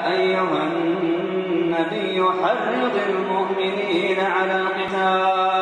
أيها النبي حرض المؤمنين على القتال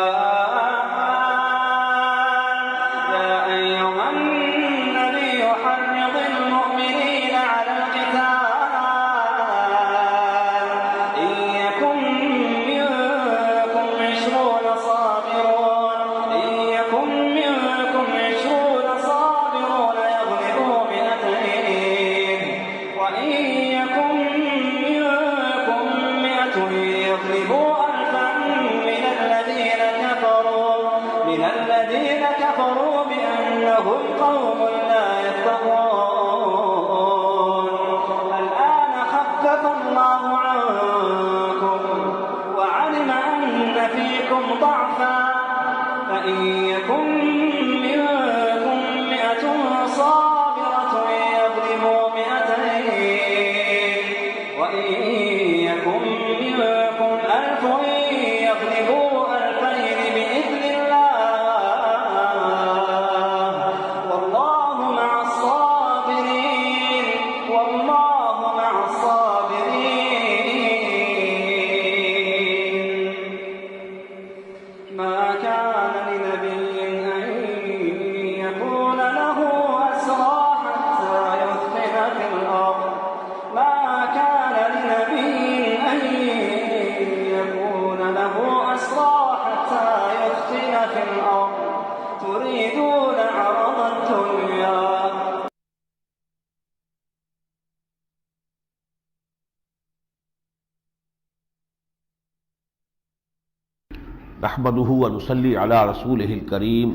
نحمده ونصلي على رسوله الكريم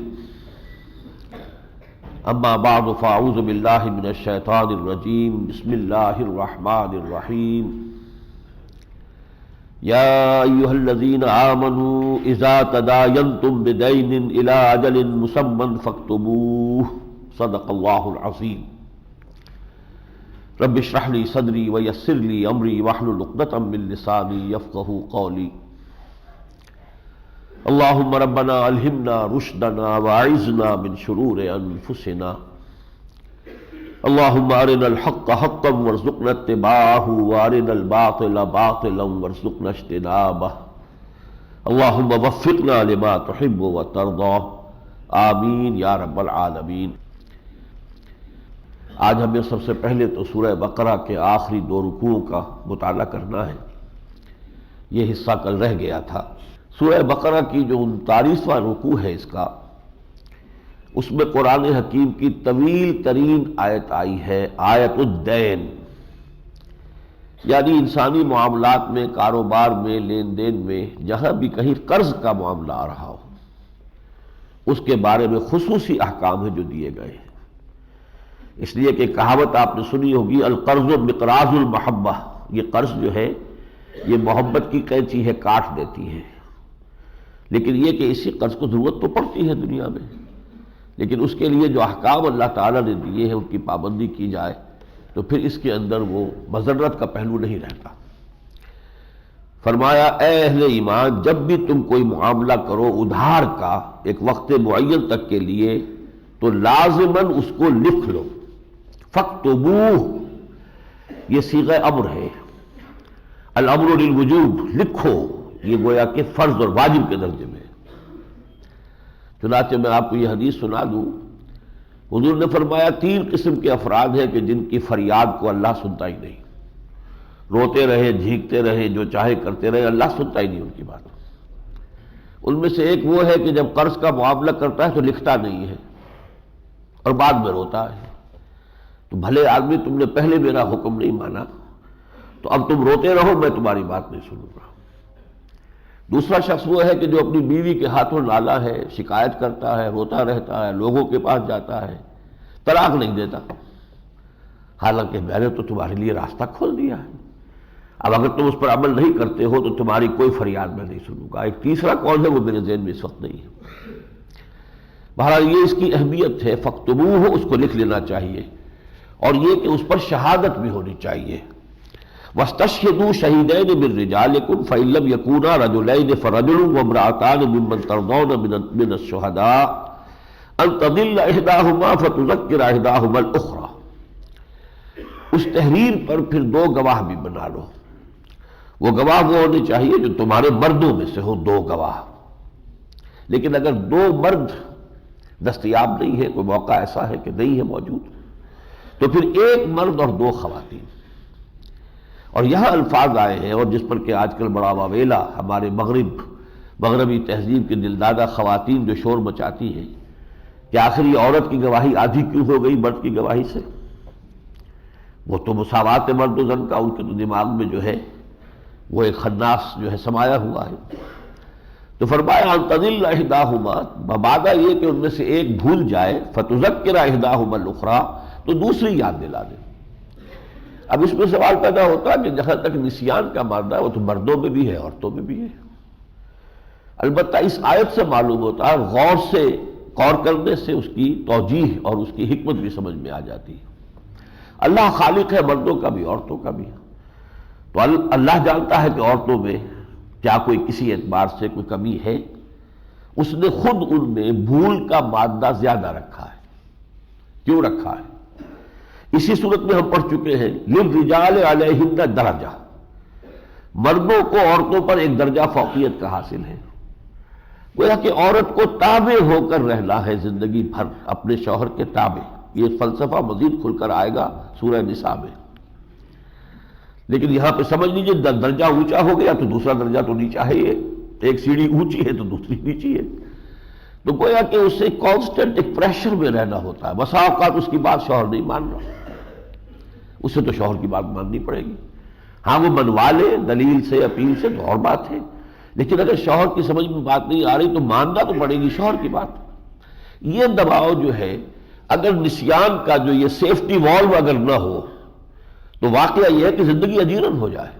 اما بعد فاعوذ بالله من الشيطان الرجيم بسم الله الرحمن الرحيم يا ايها الذين آمنوا اذا تداينتم بدين الى اجل مسمى فاكتبوه صدق الله العظيم رب اشرح لي صدري ويسر لي امري واحلل عقدة من لساني يفقهوا قولي اللهم ربنا الہمنا رشدنا واعذنا من شرور انفسنا اللهم ارنا الحق حقا وارزقنا اتباعه وارنا الباطل باطلا وارزقنا اجتنابه اللهم وفقنا لما تحب وترضى آمین یا رب العالمین۔ آج ہمیں سب سے پہلے تو سورہ بقرہ کے آخری 2 رکوعوں کا مطالعہ کرنا ہے۔ یہ حصہ کل رہ گیا تھا۔ سورہ بقرہ کی جو 39واں رکوع ہے اس میں قرآن حکیم کی طویل ترین آیت آئی ہے، آیت الدین، یعنی انسانی معاملات میں، کاروبار میں، لین دین میں جہاں بھی کہیں قرض کا معاملہ آ رہا ہو اس کے بارے میں خصوصی احکام ہیں جو دیے گئے ہیں۔ اس لیے کہ کہاوت آپ نے سنی ہوگی، القرض مقراض المحبہ، یہ قرض جو ہے یہ محبت کی قینچی ہے، کاٹ دیتی ہے۔ لیکن یہ کہ اسی قرض کو ضرورت تو پڑتی ہے دنیا میں، لیکن اس کے لیے جو احکام اللہ تعالیٰ نے دیے ہیں ان کی پابندی کی جائے تو پھر اس کے اندر وہ مضرت کا پہلو نہیں رہتا۔ فرمایا اے اہل ایمان، جب بھی تم کوئی معاملہ کرو ادھار کا ایک وقت معین تک کے لیے تو لازماً اس کو لکھ لو۔ فاکتبوہ، یہ صیغہ امر ہے، الامر للوجوب، لکھو، یہ گویا کہ فرض اور واجب کے درجے میں۔ چنانچہ میں آپ کو یہ حدیث سنا دوں، حضور نے فرمایا 3 قسم کے افراد ہیں کہ جن کی فریاد کو اللہ سنتا ہی نہیں، روتے رہے، جھینکتے رہے، جو چاہے کرتے رہے، اللہ سنتا ہی نہیں ان کی بات۔ ان میں سے ایک وہ ہے کہ جب قرض کا معاملہ کرتا ہے تو لکھتا نہیں ہے اور بعد میں روتا ہے۔ تو بھلے آدمی، تم نے پہلے میرا حکم نہیں مانا تو اب تم روتے رہو، میں تمہاری بات نہیں سنوں گا۔ دوسرا شخص وہ ہے کہ جو اپنی بیوی کے ہاتھوں نالا ہے، شکایت کرتا ہے، روتا رہتا ہے، لوگوں کے پاس جاتا ہے، طلاق نہیں دیتا، حالانکہ میں نے تو تمہارے لیے راستہ کھول دیا ہے، اب اگر تم اس پر عمل نہیں کرتے ہو تو تمہاری کوئی فریاد میں نہیں سنوں گا۔ ایک تیسرا کون ہے وہ میرے ذہن میں اس وقت نہیں ہے۔ بہرحال یہ اس کی اہمیت ہے، فاکتبوہ، اس کو لکھ لینا چاہیے، اور یہ کہ اس پر شہادت بھی ہونی چاہیے۔ وَاسْتَشْهِدُوا شَهِيدَيْنِ مِن رِّجَالِكُمْ فَإِن لَّمْ يَكُونَا رَجُلَيْنِ فَرَجُلٌ وَامْرَأَتَانِ مِمَّن تَرْضَوْنَ مِنَ الشُّهَدَاءِ أَن تَضِلَّ إِحْدَاهُمَا فَتُذَكِّرَ إِحْدَاهُمَا الْأُخْرَىٰ۔ اس تحریر پر پھر 2 گواہ بھی بنا لو. وہ گواہ وہ ہونے چاہیے جو تمہارے مردوں میں سے ہو، 2 گواہ. لیکن اگر 2 مرد دستیاب نہیں ہے، کوئی موقع ایسا ہے کہ نہیں ہے موجود، تو پھر 1 مرد اور 2 خواتین. اور یہاں الفاظ آئے ہیں، اور جس پر کہ آج کل بڑا واویلا ہمارے مغربی تہذیب کے دلدادہ خواتین جو شور مچاتی ہیں کہ آخر یہ عورت کی گواہی آدھی کیوں ہو گئی مرد کی گواہی سے. وہ تو مساوات مرد و زن کا ان کے تو دماغ میں جو ہے وہ ایک خناس جو ہے سمایا ہوا ہے. تو فرمایا ان تضل احداہما، مبادا یہ کہ ان میں سے ایک بھول جائے، فتذکر احداہما الاخری، تو دوسری یاد دلا دے. اب اس میں سوال پیدا ہوتا ہے کہ جہاں تک نسیان کا مادہ ہے وہ تو مردوں میں بھی ہے عورتوں میں بھی ہے. البتہ اس آیت سے معلوم ہوتا ہے، غور کرنے سے اس کی توجیہ اور اس کی حکمت بھی سمجھ میں آ جاتی ہے. اللہ خالق ہے مردوں کا بھی عورتوں کا بھی. تو اللہ جانتا ہے کہ عورتوں میں کیا کوئی کسی اعتبار سے کوئی کمی ہے، اس نے خود ان میں بھول کا مادہ زیادہ رکھا ہے. کیوں رکھا ہے؟ اسی صورت میں ہم پڑھ چکے ہیں للرجال علیہن درجہ، مردوں کو عورتوں پر ایک درجہ فوقیت کا حاصل ہے. گویا کہ عورت کو تابع ہو کر رہنا ہے زندگی بھر اپنے شوہر کے تابع. یہ فلسفہ مزید کھل کر آئے گا سورہ نساء میں. لیکن یہاں پہ سمجھ لیجیے درجہ اونچا ہو گیا تو دوسرا درجہ تو نیچا ہے. ایک سیڑھی اونچی ہے تو دوسری نیچی ہے. تو گویا کہ اسے کانسٹنٹ ایک پریشر میں رہنا ہوتا ہے. بسا اوقات اس کی بات شوہر نہیں مان رہا، اسے تو شوہر کی بات ماننی پڑے گی. ہاں وہ منوا لے دلیل سے اپیل سے تو اور بات ہے، لیکن اگر شوہر کی سمجھ میں بات نہیں آ رہی تو ماننا تو پڑے گی شوہر کی بات. یہ دباؤ جو ہے، اگر نسیان کا جو یہ سیفٹی والو اگر نہ ہو تو واقعہ یہ ہے کہ زندگی اجیرن ہو جائے.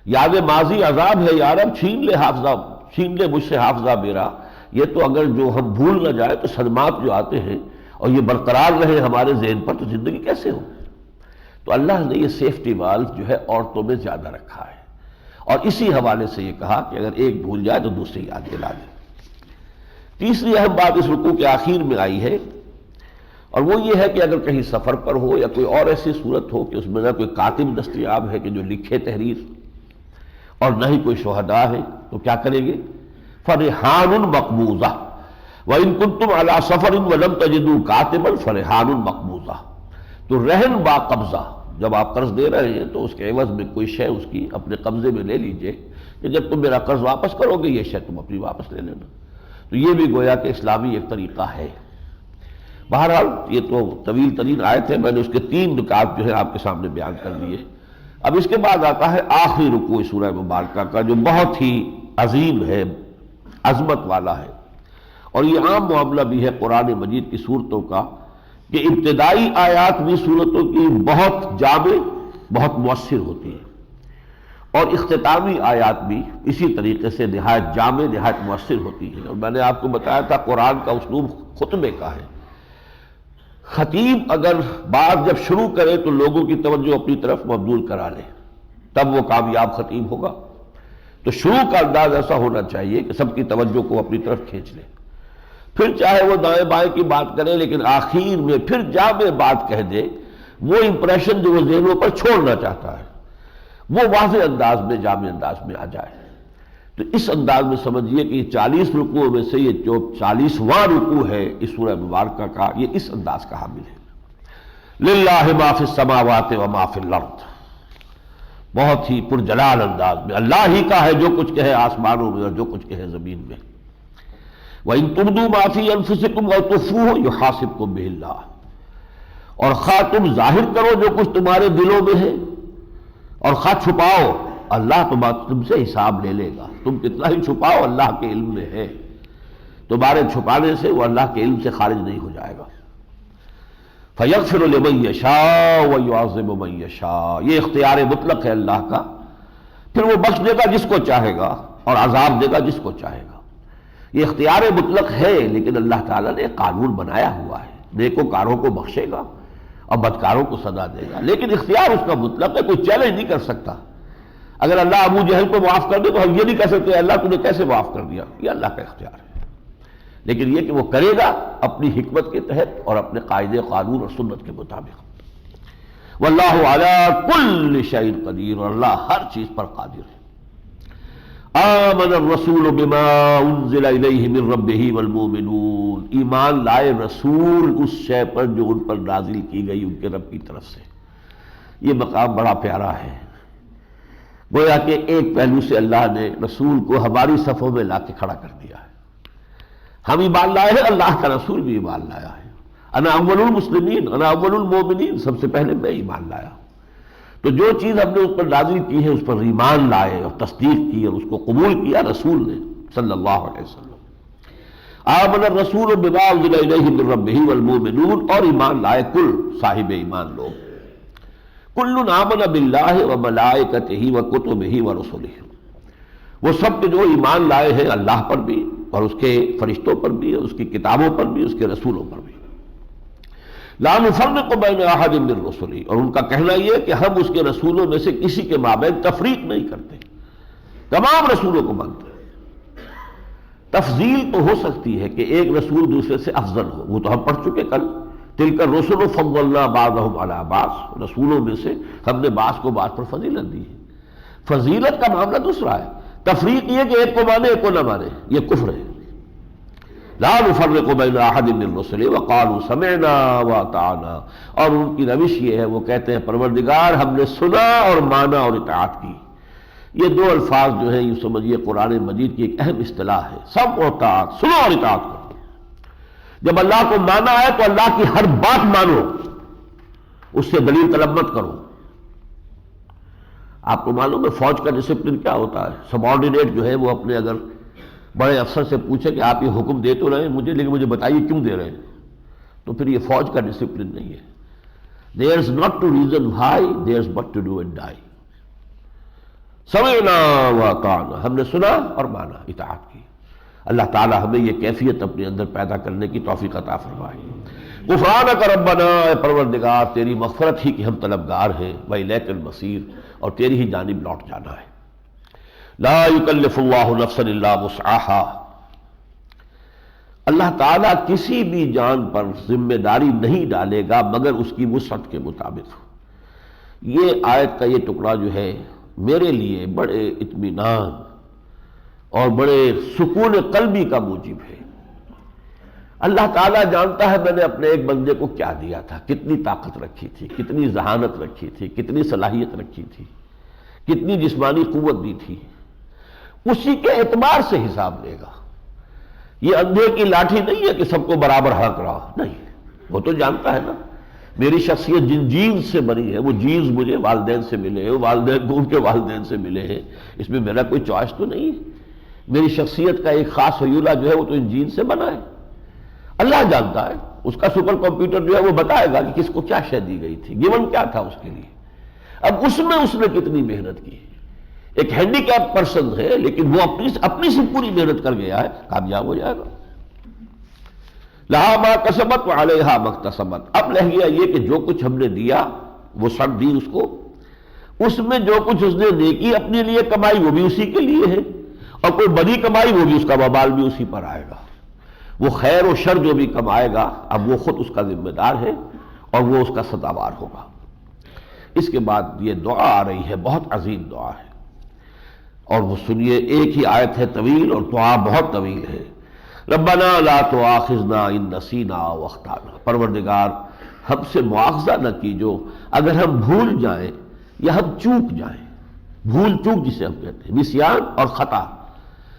یاد ماضی عذاب ہے یارب، چھین لے مجھ سے حافظہ میرا. یہ تو اگر جو ہم بھول نہ جائے تو صدمات جو آتے ہیں اور یہ برقرار رہے ہمارے ذہن پر تو زندگی کیسے ہو. تو اللہ نے یہ سیفٹی والو جو ہے عورتوں میں زیادہ رکھا ہے، اور اسی حوالے سے یہ کہا کہ اگر ایک بھول جائے تو دوسری یاد دلا دے. تیسری اہم بات اس رکوع کے آخر میں آئی ہے، اور وہ یہ ہے کہ اگر کہیں سفر پر ہو یا کوئی اور ایسی صورت ہو کہ اس میں نہ کوئی کاتب دستیاب ہے کہ جو لکھے تحریر، اور نہ ہی کوئی شہداء ہے، تو کیا کریں گے؟ فرحان مقبوضہ وَإِن كُنتُمْ عَلَىٰ سَفَرٍ وَلَمْ تَجِدُوا كَاتِبًا فَرِحَانٌ مَقْبُوضَةٌ. تو رہن با قبضہ، جب آپ قرض دے رہے ہیں تو اس کے عوض میں کوئی شے اس کی اپنے قبضے میں لے لیجئے کہ جب تم میرا قرض واپس کرو گے یہ شے تم اپنی واپس لے لینا. تو یہ بھی گویا کہ اسلامی ایک طریقہ ہے. بہرحال یہ تو طویل ترین آیت ہے، میں نے اس کے 3 نکات جو ہے آپ کے سامنے بیان کر دیے. اب اس کے بعد آتا ہے آخری رکوع سورہ مبارکہ کا، جو بہت ہی عظیم ہے، عظمت والا ہے. اور یہ عام معاملہ بھی ہے قرآن مجید کی صورتوں کا کہ ابتدائی آیات بھی صورتوں کی بہت جامع، بہت مؤثر ہوتی ہیں، اور اختتامی آیات بھی اسی طریقے سے نہایت جامع، نہایت مؤثر ہوتی ہیں. اور میں نے آپ کو بتایا تھا قرآن کا اسلوب خطبے کا ہے. خطیب اگر بات جب شروع کرے تو لوگوں کی توجہ اپنی طرف مبذول کرا لے، تب وہ کامیاب خطیب ہوگا. تو شروع کا انداز ایسا ہونا چاہیے کہ سب کی توجہ کو اپنی طرف کھینچ لے. پھر چاہے وہ دائیں بائیں کی بات کرے لیکن آخر میں پھر جامع بات کہہ دے، وہ امپریشن جو وہ ذہنوں پر چھوڑنا چاہتا ہے وہ واضح انداز میں، جامع انداز میں آ جائے. تو اس انداز میں سمجھیے کہ یہ 40 رکوعوں میں سے یہ جو 40واں رکوع ہے اس سورہ مبارکہ کا، یہ اس انداز کا حامل ہے. للہ ما فی السماوات و ما فی الارض، بہت ہی پرجلال انداز میں اللہ ہی کا ہے جو کچھ کہے آسمانوں میں اور جو کچھ کہے زمین میں. وَإِن تُبْدُوا مَا فِي أَنفُسِكُمْ أَوْ تُخْفُوهُ يُحَاسِبْكُم بِهِ اللَّهُ. اور خواہ تم ظاہر کرو جو کچھ تمہارے دلوں میں ہے اور خواہ چھپاؤ، اللہ تم سے حساب لے لے گا. تم کتنا ہی چھپاؤ اللہ کے علم میں ہے، تمہارے چھپانے سے وہ اللہ کے علم سے خارج نہیں ہو جائے گا. فَيَغْفِرُ لِمَن يَشَاءُ وَيُعَذِّبُ مَن يَشَاءُ. یہ اختیار مطلق ہے اللہ کا، پھر وہ بخش دے گا جس کو چاہے گا اور عذاب دے گا جس کو چاہے گا. یہ اختیار مطلق ہے، لیکن اللہ تعالیٰ نے قانون بنایا ہوا ہے. نیکوکاروں کو بخشے گا اور بدکاروں کو سزا دے گا، لیکن اختیار اس کا مطلق ہے، کوئی چیلنج نہیں کر سکتا. اگر اللہ ابو جہل کو معاف کر دے تو ہم یہ نہیں کہہ سکتے اللہ تم نے کیسے معاف کر دیا، یہ اللہ کا اختیار ہے. لیکن یہ کہ وہ کرے گا اپنی حکمت کے تحت اور اپنے قاعدے قانون اور سنت کے مطابق. واللہ علی کل شیء قدیر، اور اللہ ہر چیز پر قادر ہے۔ آمن الرسول بما انزل الیہ من ربہ والمؤمنون، ایمان لائے رسول اس شے پر جو ان پر نازل کی گئی ان کے رب کی طرف سے۔ یہ مقام بڑا پیارا ہے، گویا کہ ایک پہلو سے اللہ نے رسول کو ہماری صفوں میں لا کے کھڑا کر دیا ہے۔ ہم ایمان لائے ہیں، اللہ کا رسول بھی ایمان لایا ہے۔ انا اول المسلمین، انا اول المؤمنین، سب سے پہلے میں ایمان لایا ہوں۔ تو جو چیز ہم نے اس پر نازل کی ہے اس پر ایمان لائے اور تصدیق کی اور اس کو قبول کیا رسول نے صلی اللہ علیہ وسلم۔ آمن الرسول بما انزل الیہ من ربہ والمؤمنون، اور ایمان لائے کل صاحب ایمان لوگ۔ کل آمن باللہ وملائکتہ وکتبہ ورسلہ، وہ سب کے جو ایمان لائے ہیں اللہ پر بھی اور اس کے فرشتوں پر بھی، اس کی کتابوں پر بھی، اس کے رسولوں پر بھی۔ لا نفرق بین احد من رسلہ، اور ان کا کہنا یہ کہ ہم اس کے رسولوں میں سے کسی کے مابین تفریق نہیں کرتے، تمام رسولوں کو مانتے ہیں۔ تفضیل تو ہو سکتی ہے کہ ایک رسول دوسرے سے افضل ہو، وہ تو ہم پڑھ چکے کل، تلک الرسل فضلنا بعضهم علی بعض، رسولوں میں سے ہم نے بعض کو بعض پر فضیلت دی ہے۔ فضیلت کا معاملہ دوسرا ہے، تفریق یہ کہ ایک کو مانے ایک کو نہ مانے، یہ کفر ہے۔ لا نفرق بین احد من رسلہ وقالوا سمعنا واطعنا، اور ان کی روش یہ ہے، وہ کہتے ہیں پروردگار ہم نے سنا اور مانا اور اطاعت کی۔ یہ دو الفاظ جو ہیں یوں سمجھیے قرآن مجید کی ایک اہم اصطلاح ہے، سمع و اطاعت، سنو اور اطاعت کرو۔ جب اللہ کو مانا ہے تو اللہ کی ہر بات مانو، اس سے دلیل طلب مت کرو۔ آپ کو معلوم ہے فوج کا ڈسپلن کیا ہوتا ہے، سبارڈینیٹ جو ہے وہ اپنے اگر بڑے افسر سے پوچھے کہ آپ یہ حکم دے تو رہے ہیں مجھے، لیکن مجھے بتائیے کیوں دے رہے ہیں، تو پھر یہ فوج کا ڈسپلن نہیں ہے۔ There is not to reason why, there is but to do and die۔ سمعنا واطعنا، ہم نے سنا اور مانا، اطاعت کی۔ اللہ تعالی ہمیں یہ کیفیت اپنے اندر پیدا کرنے کی توفیق عطا فرمائے۔ غفرانک ربنا، اے پروردگار تیری مغفرت ہی کی ہم طلبگار ہیں، وإلیک المصیر، اور تیری ہی جانب لوٹ جانا ہے۔ لا یکلف اللہ نفسا الا وسعہا، اللہ تعالیٰ کسی بھی جان پر ذمہ داری نہیں ڈالے گا مگر اس کی وسعت کے مطابق۔ یہ آیت کا یہ ٹکڑا جو ہے میرے لیے بڑے اطمینان اور بڑے سکون قلبی کا موجب ہے۔ اللہ تعالیٰ جانتا ہے میں نے اپنے ایک بندے کو کیا دیا تھا، کتنی طاقت رکھی تھی، کتنی ذہانت رکھی تھی، کتنی صلاحیت رکھی تھی، کتنی جسمانی قوت دی تھی، اسی کے اعتبار سے حساب لے گا۔ یہ اندھے کی لاٹھی نہیں ہے کہ سب کو برابر حق رہا، نہیں، وہ تو جانتا ہے نا میری شخصیت جن جینز سے بنی ہے، وہ جینز مجھے والدین سے ملے ہیں، والدین کو ان کے والدین سے ملے ہیں، اس میں میرا کوئی چوائس تو نہیں ہے۔ میری شخصیت کا ایک خاص حیولہ جو ہے وہ تو ان جینز سے بنا ہے۔ اللہ جانتا ہے، اس کا سپر کمپیوٹر جو ہے وہ بتائے گا کہ کس کو کیا شے دی گئی تھی، گیون کیا تھا اس کے لیے۔ اب اس میں اس نے کتنی محنت کی، ایک ہینڈی کیپ پرسن ہے لیکن وہ اپنی سے پوری محنت کر گیا ہے، کامیاب ہو جائے گا۔ لہا ما کسبت وعلیہا ما اکتسبت، اب رہ گیا یہ کہ جو کچھ ہم نے دیا وہ سب دی اس کو، اس میں جو کچھ اس نے نیکی اپنے لیے کمائی وہ بھی اسی کے لیے ہے، اور کوئی بڑی کمائی وہ بھی اس کا وبال بھی اسی پر آئے گا۔ وہ خیر و شر جو بھی کمائے گا اب وہ خود اس کا ذمہ دار ہے اور وہ اس کا سزاوار ہوگا۔ اس کے بعد یہ دعا آ رہی ہے، بہت عظیم دعا ہے، اور وہ سنیے، ایک ہی آیت ہے طویل اور دعا بہت طویل ہے۔ ربنا لا تؤاخذنا ان نسینا او اخطانا، پروردگار ہم سے مواخذہ نہ کیجو اگر ہم بھول جائیں یا ہم چوک جائیں۔ بھول چوک جسے ہم کہتے ہیں، نسیان اور خطا۔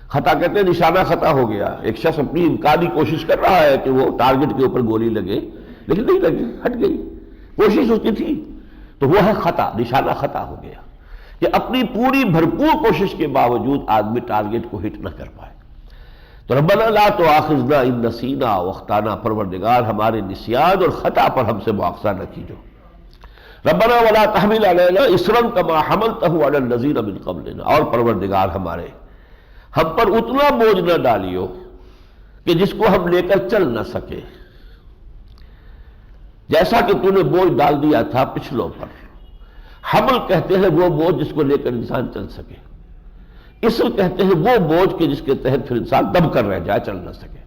خطا کہتے ہیں نشانہ خطا ہو گیا، ایک شخص اپنی امکانی کوشش کر رہا ہے کہ وہ ٹارگٹ کے اوپر گولی لگے لیکن نہیں لگی، ہٹ گئی، کوشش اس کی تھی، تو وہ ہے خطا، نشانہ خطا ہو گیا کہ اپنی پوری بھرپور کوشش کے باوجود آدمی ٹارگٹ کو ہٹ نہ کر پائے۔ تو ربنا لا تؤاخذنا ان نسینا او اخطانا، پروردگار ہمارے نسیان اور خطا پر ہم سے مواخذہ نہ کیجو۔ ربنا ولا تحمل علینا اصرا کما حملته علی الذین من قبلنا، اور پروردگار ہمارے ہم پر اتنا بوجھ نہ ڈالیو کہ جس کو ہم لے کر چل نہ سکے، جیسا کہ تو نے بوجھ ڈال دیا تھا پچھلوں پر۔ حمل کہتے ہیں وہ بوجھ جس کو لے کر انسان چل سکے، اسر کہتے ہیں وہ بوجھ کے جس کے تحت پھر انسان دب کر رہ جائے، چل نہ سکے۔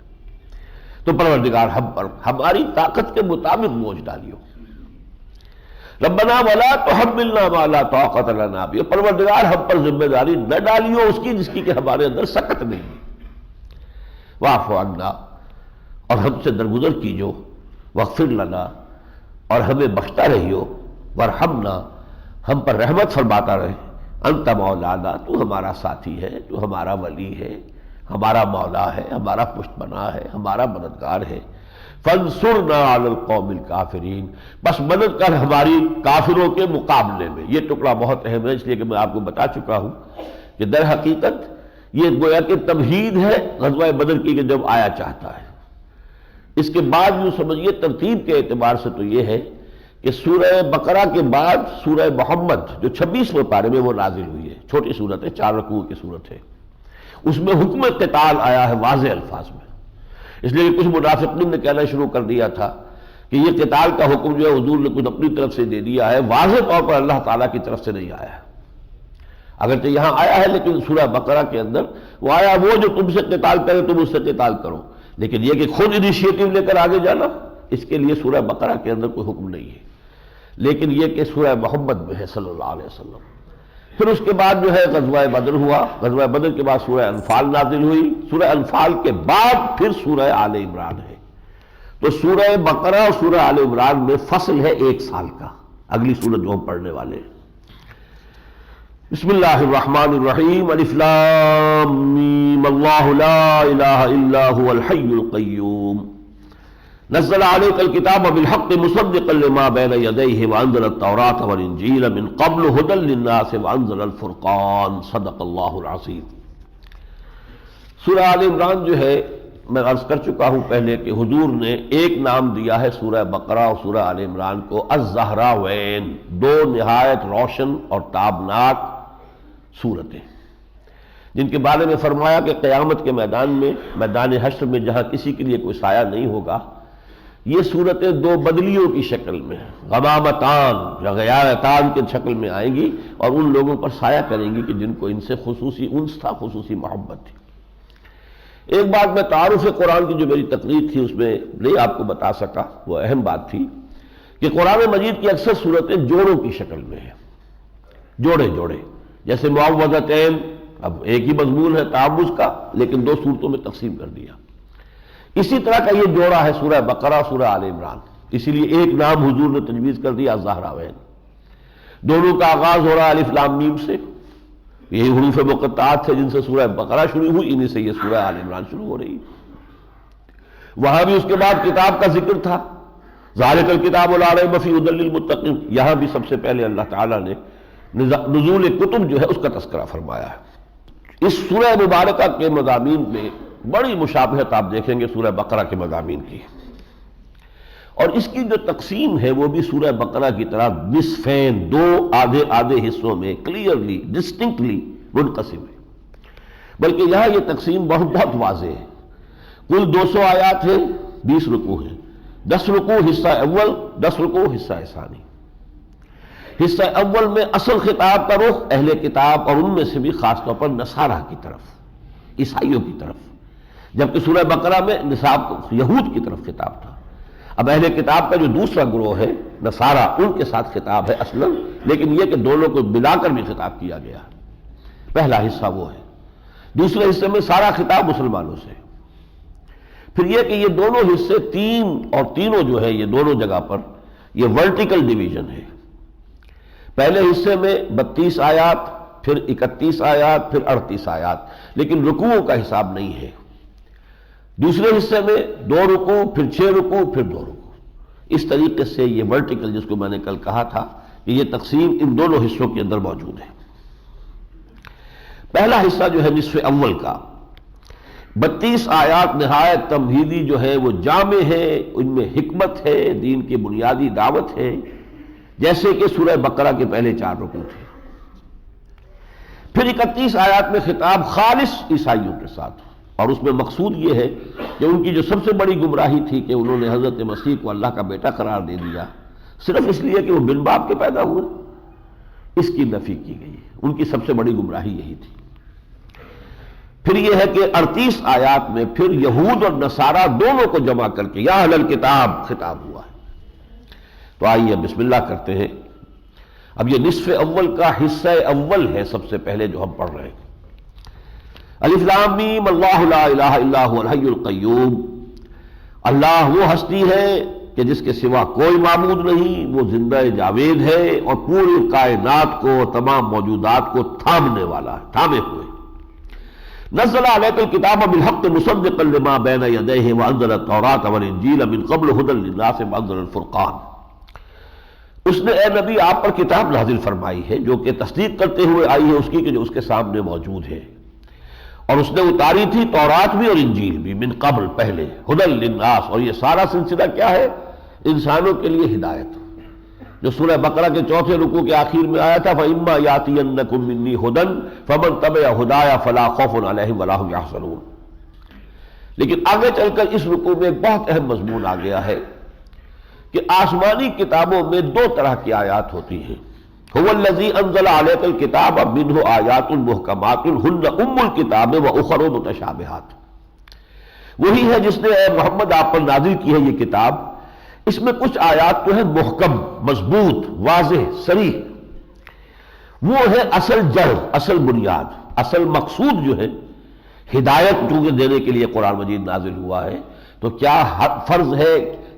تو پروردگار ہم پر ہماری طاقت کے مطابق بوجھ ڈالیو۔ ربنا ولا تحملنا ما لا طاقت لنا بہ، پروردگار ہم پر ذمہ داری نہ ڈالیو اس کی جس کی کہ ہمارے اندر سکت نہیں ہے، واعف عنا، اور ہم سے درگزر کیجو، واغفر لنا، اور ہمیں بخشتا رہیو، وارحمنا، ہم پر رحمت فرماتا رہے، انت مولانا، تو ہمارا ساتھی ہے، تو ہمارا ولی ہے، ہمارا مولا ہے، ہمارا پشت بنا ہے، ہمارا مددگار ہے، فانصرنا علی القوم الکافرین، بس مدد کر ہماری کافروں کے مقابلے میں۔ یہ ٹکڑا بہت اہم ہے، اس لیے کہ میں آپ کو بتا چکا ہوں کہ در حقیقت یہ گویا کہ تمہید ہے غزوہ بدر کی، کہ جب آیا چاہتا ہے۔ اس کے بعد یوں سمجھیے ترتیب کے اعتبار سے تو یہ ہے کہ سورہ بقرہ کے بعد سورہ محمد جو 26ویں پارے میں وہ نازل ہوئی ہے، چھوٹی صورت ہے، 4 رکوع کی صورت ہے، اس میں حکم قتال آیا ہے واضح الفاظ میں۔ اس لیے کچھ منافقین نے کہنا شروع کر دیا تھا کہ یہ قتال کا حکم جو ہے حضور نے کچھ اپنی طرف سے دے دیا ہے، واضح طور پر اللہ تعالیٰ کی طرف سے نہیں آیا ہے۔ اگرچہ یہاں آیا ہے لیکن سورہ بقرہ کے اندر وہ آیا وہ جو تم سے قتال کرے تم اس سے قتال کرو، لیکن یہ کہ خود انیشیٹو لے کر آگے جانا، اس کے لیے سورہ بقرہ کے اندر کوئی حکم نہیں ہے، لیکن یہ کہ سورہ محمد میں ہے صلی اللہ علیہ وسلم۔ پھر اس کے بعد جو ہے غزوہ بدر ہوا، غزوہ بدر کے بعد سورہ انفال نازل ہوئی، سورہ انفال کے بعد پھر سورہ آل عمران ہے۔ تو سورہ بقرہ اور سورہ آل عمران میں فصل ہے 1 سال کا، اگلی سورت جو ہم پڑھنے والے ہیں۔ بسم اللہ الرحمن الرحیم، الف لام میم، اللہ لا الہ الا هو الحی القیوم، نزل عليك الكتاب بالحق مصدقا لما بين يديه وانزل التوراة والانجيل من قبل هدى للناس وانزل الفرقان، صدق اللہ العظیم۔ سورہ آل عمران جو ہے میں عرض کر چکا ہوں پہلے کہ حضور نے ایک نام دیا ہے سورہ بقرہ اور سورہ آل عمران کو، الزہراوین، 2 نہایت روشن اور تابناک سورتیں، جن کے بارے میں فرمایا کہ قیامت کے میدان میں، میدان حشر میں جہاں کسی کے لیے کوئی سایہ نہیں ہوگا، یہ صورتیں 2 بدلیوں کی شکل میں، غمامتان یا غیارتان کی شکل میں آئیں گی اور ان لوگوں پر سایہ کریں گی کہ جن کو ان سے خصوصی انس تھا، خصوصی محبت تھی۔ ایک بات میں تعارف قرآن کی جو میری تقریر تھی اس میں نہیں آپ کو بتا سکا، وہ اہم بات تھی کہ قرآن مجید کی اکثر صورتیں جوڑوں کی شکل میں ہیں، جوڑے جوڑے، جیسے معوذتین، اب ایک ہی مضمون ہے تعوذ کا لیکن 2 صورتوں میں تقسیم کر دیا۔ اسی طرح کا یہ جوڑا ہے سورہ بقرہ سورہ آل عمران، اسی لیے ایک نام حضور نے تجویز کر دیا الزہراوین۔ دونوں کا آغاز ہو رہا ہے الف لام میم سے، یہی حروف مقطعات تھے جن سے سورہ بقرہ شروع ہوئی، انہی سے یہ سورہ آل عمران شروع ہو رہی۔ وہاں بھی اس کے بعد کتاب کا ذکر تھا، ذالک الکتاب لا ریب فیہ ھدی للمتقین، یہاں بھی سب سے پہلے اللہ تعالیٰ نے نزول کتب جو ہے اس کا تذکرہ فرمایا ہے۔ اس سورہ مبارکہ کے مضامین میں بڑی مشابہت آپ دیکھیں گے سورہ بقرہ کے مضامین کی، اور اس کی جو تقسیم ہے وہ بھی سورہ بقرہ کی طرح نصفین، 2 آدھے آدھے حصوں میں کلیئرلی ڈسٹنکٹلی منقسم ہے، بلکہ یہاں یہ تقسیم بہت واضح ہے۔ کل 200 آیات ہیں، 20 رکوع ہیں، 10 رکوع حصہ اول، 10 رکوع حصہ ثانی۔ حصہ اول میں اصل خطاب کا رخ اہل کتاب اور ان میں سے بھی خاص طور پر نصارہ کی طرف، عیسائیوں کی طرف، جبکہ سورہ بقرہ میں یہود کی طرف خطاب تھا۔ اب اہل کتاب کا جو دوسرا گروہ ہے نصارہ، ان کے ساتھ خطاب ہے اصلا، لیکن یہ کہ دونوں کو ملا کر بھی خطاب کیا گیا۔ پہلا حصہ وہ ہے، دوسرے حصے میں سارا خطاب مسلمانوں سے۔ پھر یہ کہ یہ دونوں حصے 3 اور تینوں جو ہے یہ دونوں جگہ پر یہ ورٹیکل ڈویژن ہے۔ پہلے حصے میں 32 آیات، پھر 31 آیات، پھر 38 آیات، لیکن رکوعوں کا حساب نہیں ہے۔ دوسرے حصے میں 2 رکوع، پھر 6 رکوع، پھر 2 رکوع، اس طریقے سے یہ ورٹیکل جس کو میں نے کل کہا تھا کہ یہ تقسیم ان دونوں حصوں کے اندر موجود ہے۔ پہلا حصہ جو ہے نصف اول کا 32 آیات نہایت تمہیدی جو ہے وہ جامع ہے، ان میں حکمت ہے، دین کی بنیادی دعوت ہے، جیسے کہ سورہ بقرہ کے پہلے 4 رکوع تھے۔ پھر 31 آیات میں خطاب خالص عیسائیوں کے ساتھ، اور اس میں مقصود یہ ہے کہ ان کی جو سب سے بڑی گمراہی تھی کہ انہوں نے حضرت مسیح کو اللہ کا بیٹا قرار دے دیا صرف اس لیے کہ وہ بن باپ کے پیدا ہوئے، اس کی نفی کی گئی۔ ان کی سب سے بڑی گمراہی یہی تھی۔ پھر یہ ہے کہ 38 آیات میں پھر یہود اور نصارہ دونوں کو جمع کر کے یا اہل الکتاب خطاب ہوا ہے۔ تو آئیے بسم اللہ کرتے ہیں اب یہ نصف اول کا حصہ اول ہے سب سے پہلے جو ہم پڑھ رہے ہیں. الف لام میم اللہ لا الہ الا هو الحی القیوم. اللہ وہ ہستی ہے کہ جس کے سوا کوئی معبود نہیں، وہ زندہ جاوید ہے اور پوری کائنات کو، تمام موجودات کو تھامنے والا ہے، تھامے ہوئے. نزل علیک الکتاب بالحق مصدقا لما بین یدیہ وانزل التوراۃ والانجیل من قبل ھدی للناس وانزل الفرقان. اس نے اے نبی آپ پر کتاب نازل فرمائی ہے جو کہ تصدیق کرتے ہوئے آئی ہے اس کی کہ جو اس کے سامنے موجود ہے، اور اس نے اتاری تھی تورات بھی اور انجیل بھی من قبل پہلے، ھدی للناس. اور یہ سارا سلسلہ کیا ہے؟ انسانوں کے لیے ہدایت، جو سورہ بقرہ کے چوتھے رکوع کے آخر میں آیا تھا فَإِمَّا يَأْتِيَنَّكُم مِّنِّي هُدًى فَمَن تَبِعَ هُدَايَ فَلَا خَوْفٌ عَلَيْهِمْ وَلَا هُمْ يَحْزَنُونَ. لیکن آگے چل کر اس رکوع میں ایک بہت اہم مضمون آ گیا ہے کہ آسمانی کتابوں میں دو طرح کی آیات ہوتی ہیں. هُوَ الَّذِي أَنزَلَ عَلَيْكَ الْكِتَابَ مِنْهُ آيَاتٌ مُحْكَمَاتٌ هُنَّ أُمُّ الْكِتَابِ وَأُخَرُ مُتَشَابِهَاتٌ. وہی ہے جس نے اے محمد آپ پر نازل کی ہے یہ کتاب. اس میں کچھ آیات تو ہے محکم، مضبوط، واضح، صریح. وہ ہے اصل جڑ، اصل بنیاد، اصل مقصود جو ہے ہدایت چونکہ دینے کے لیے قرآن مجید نازل ہوا ہے. تو کیا فرض ہے،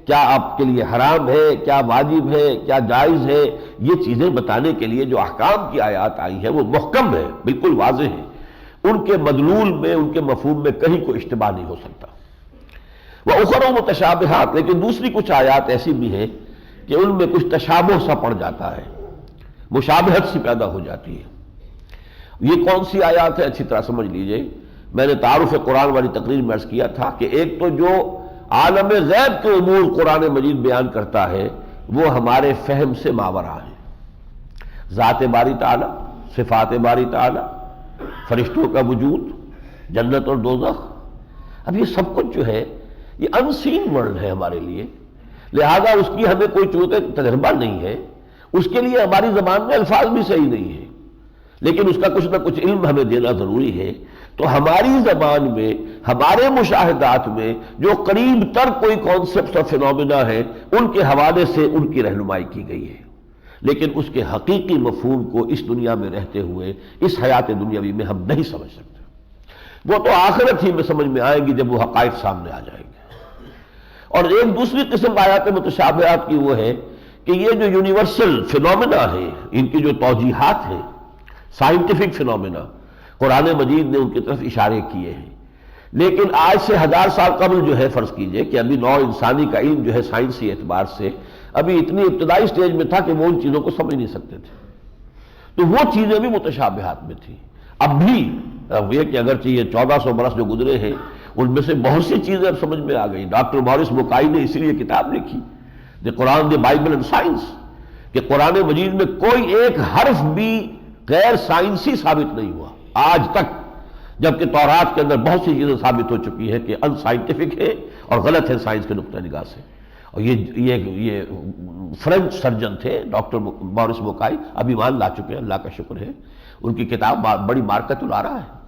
کیا آپ کے لیے حرام ہے، کیا واجب ہے، کیا جائز ہے، یہ چیزیں بتانے کے لیے جو احکام کی آیات آئی ہیں وہ محکم ہے، بالکل واضح ہے. ان کے مدلول میں، ان کے مفہوم میں کہیں کوئی اشتباہ نہیں ہو سکتا. وَأُخَرُ مُتَشَابِهَاتٌ. لیکن دوسری کچھ آیات ایسی بھی ہیں کہ ان میں کچھ تشابہ سا پڑ جاتا ہے، مشابہت سی پیدا ہو جاتی ہے. یہ کون سی آیات ہے اچھی طرح سمجھ لیجئے. میں نے تعارف قرآن والی تقریر میں عرض کیا تھا کہ ایک تو جو عالم غیب کے امور قرآن مجید بیان کرتا ہے وہ ہمارے فہم سے ماورا ہے. ذات باری تعالی، صفات باری تعالی، فرشتوں کا وجود، جنت اور دوزخ. اب یہ سب کچھ جو ہے یہ انسین ورلڈ ہے ہمارے لیے، لہذا اس کی ہمیں کوئی چونکہ تجربہ نہیں ہے، اس کے لیے ہماری زبان میں الفاظ بھی صحیح نہیں ہے، لیکن اس کا کچھ نہ کچھ علم ہمیں دینا ضروری ہے. تو ہماری زبان میں، ہمارے مشاہدات میں جو قریب تر کوئی کانسیپٹس اور فینومینا ہے ان کے حوالے سے ان کی رہنمائی کی گئی ہے، لیکن اس کے حقیقی مفہوم کو اس دنیا میں رہتے ہوئے اس حیات دنیاوی میں ہم نہیں سمجھ سکتے. وہ تو آخرت ہی میں سمجھ میں آئیں گی جب وہ حقائق سامنے آ جائیں گے. اور ایک دوسری قسم آیات متشابہات کی وہ ہے کہ یہ جو یونیورسل فینومینا ہے، ان کی جو توجیحات ہیں، سائنٹیفک فینومینا، قرآن مجید نے ان کی طرف اشارے کیے ہیں. لیکن آج سے 1000 سال قبل جو ہے فرض کیجئے کہ ابھی نوع انسانی کا علم جو ہے سائنسی اعتبار سے ابھی اتنی ابتدائی سٹیج میں تھا کہ وہ ان چیزوں کو سمجھ نہیں سکتے تھے، تو وہ چیزیں بھی متشابہات میں تھیں. اب بھی یہ کہ اگرچہ یہ 1400 برس جو گزرے ہیں ان میں سے بہت سی چیزیں اب سمجھ میں آ گئی. ڈاکٹر مورس بکائی نے اسی لیے کتاب لکھی دی قرآن دی بائبل اینڈ سائنس، کہ قرآن مجید میں کوئی ایک حرف بھی غیر سائنسی ثابت نہیں ہوا آج تک، جبکہ تورات کے اندر بہت سی چیزیں ثابت ہو چکی ہے کہ ان سائنٹیفک ہے اور غلط ہے سائنس کے نقطہ نگاہ سے. اور یہ فرینچ سرجن تھے ڈاکٹر مورس بکائی، ابھی ایمان لا چکے ہیں، اللہ کا شکر ہے. ان کی کتاب بڑی مارکت لا رہا ہے.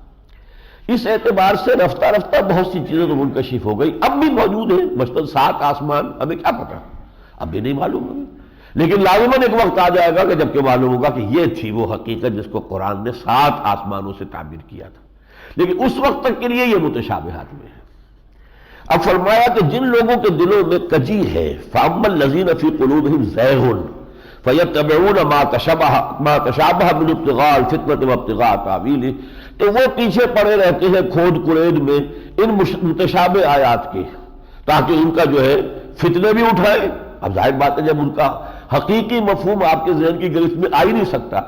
اس اعتبار سے رفتہ رفتہ بہت سی چیزیں تو منکشف ہو گئی، اب بھی موجود ہیں. مثلاً 7 آسمان، ہمیں کیا پتا، اب بھی نہیں معلوم ہوگی، لیکن لازماً ایک وقت آ جائے گا کہ جب کہ معلوم ہوگا کہ یہ تھی وہ حقیقت جس کو قرآن نے 7 آسمانوں سے تعبیر کیا تھا. لیکن اس وقت تک کے لیے یہ متشابہات میں ہے. اب فرمایا کہ جن لوگوں کے دلوں میں کجی ہے، فَأَمَّا الَّذِينَ فِي قُلُوبِهِمْ زَيْغٌ فَيَتَّبِعُونَ مَا تَشَابَهَ مِنْهُ ابْتِغَاءَ الْفِتْنَةِ وَابْتِغَاءَ تَأْوِيلِهِ، تو وہ پیچھے پڑے رہتے ہیں کھود کرید میں ان متشابہ آیات کے، تاکہ ان کا جو ہے فتنے بھی اٹھائے. اب ظاہر بات ہے جب ان کا حقیقی مفہوم آپ کے ذہن کی گرفت میں آ ہی نہیں سکتا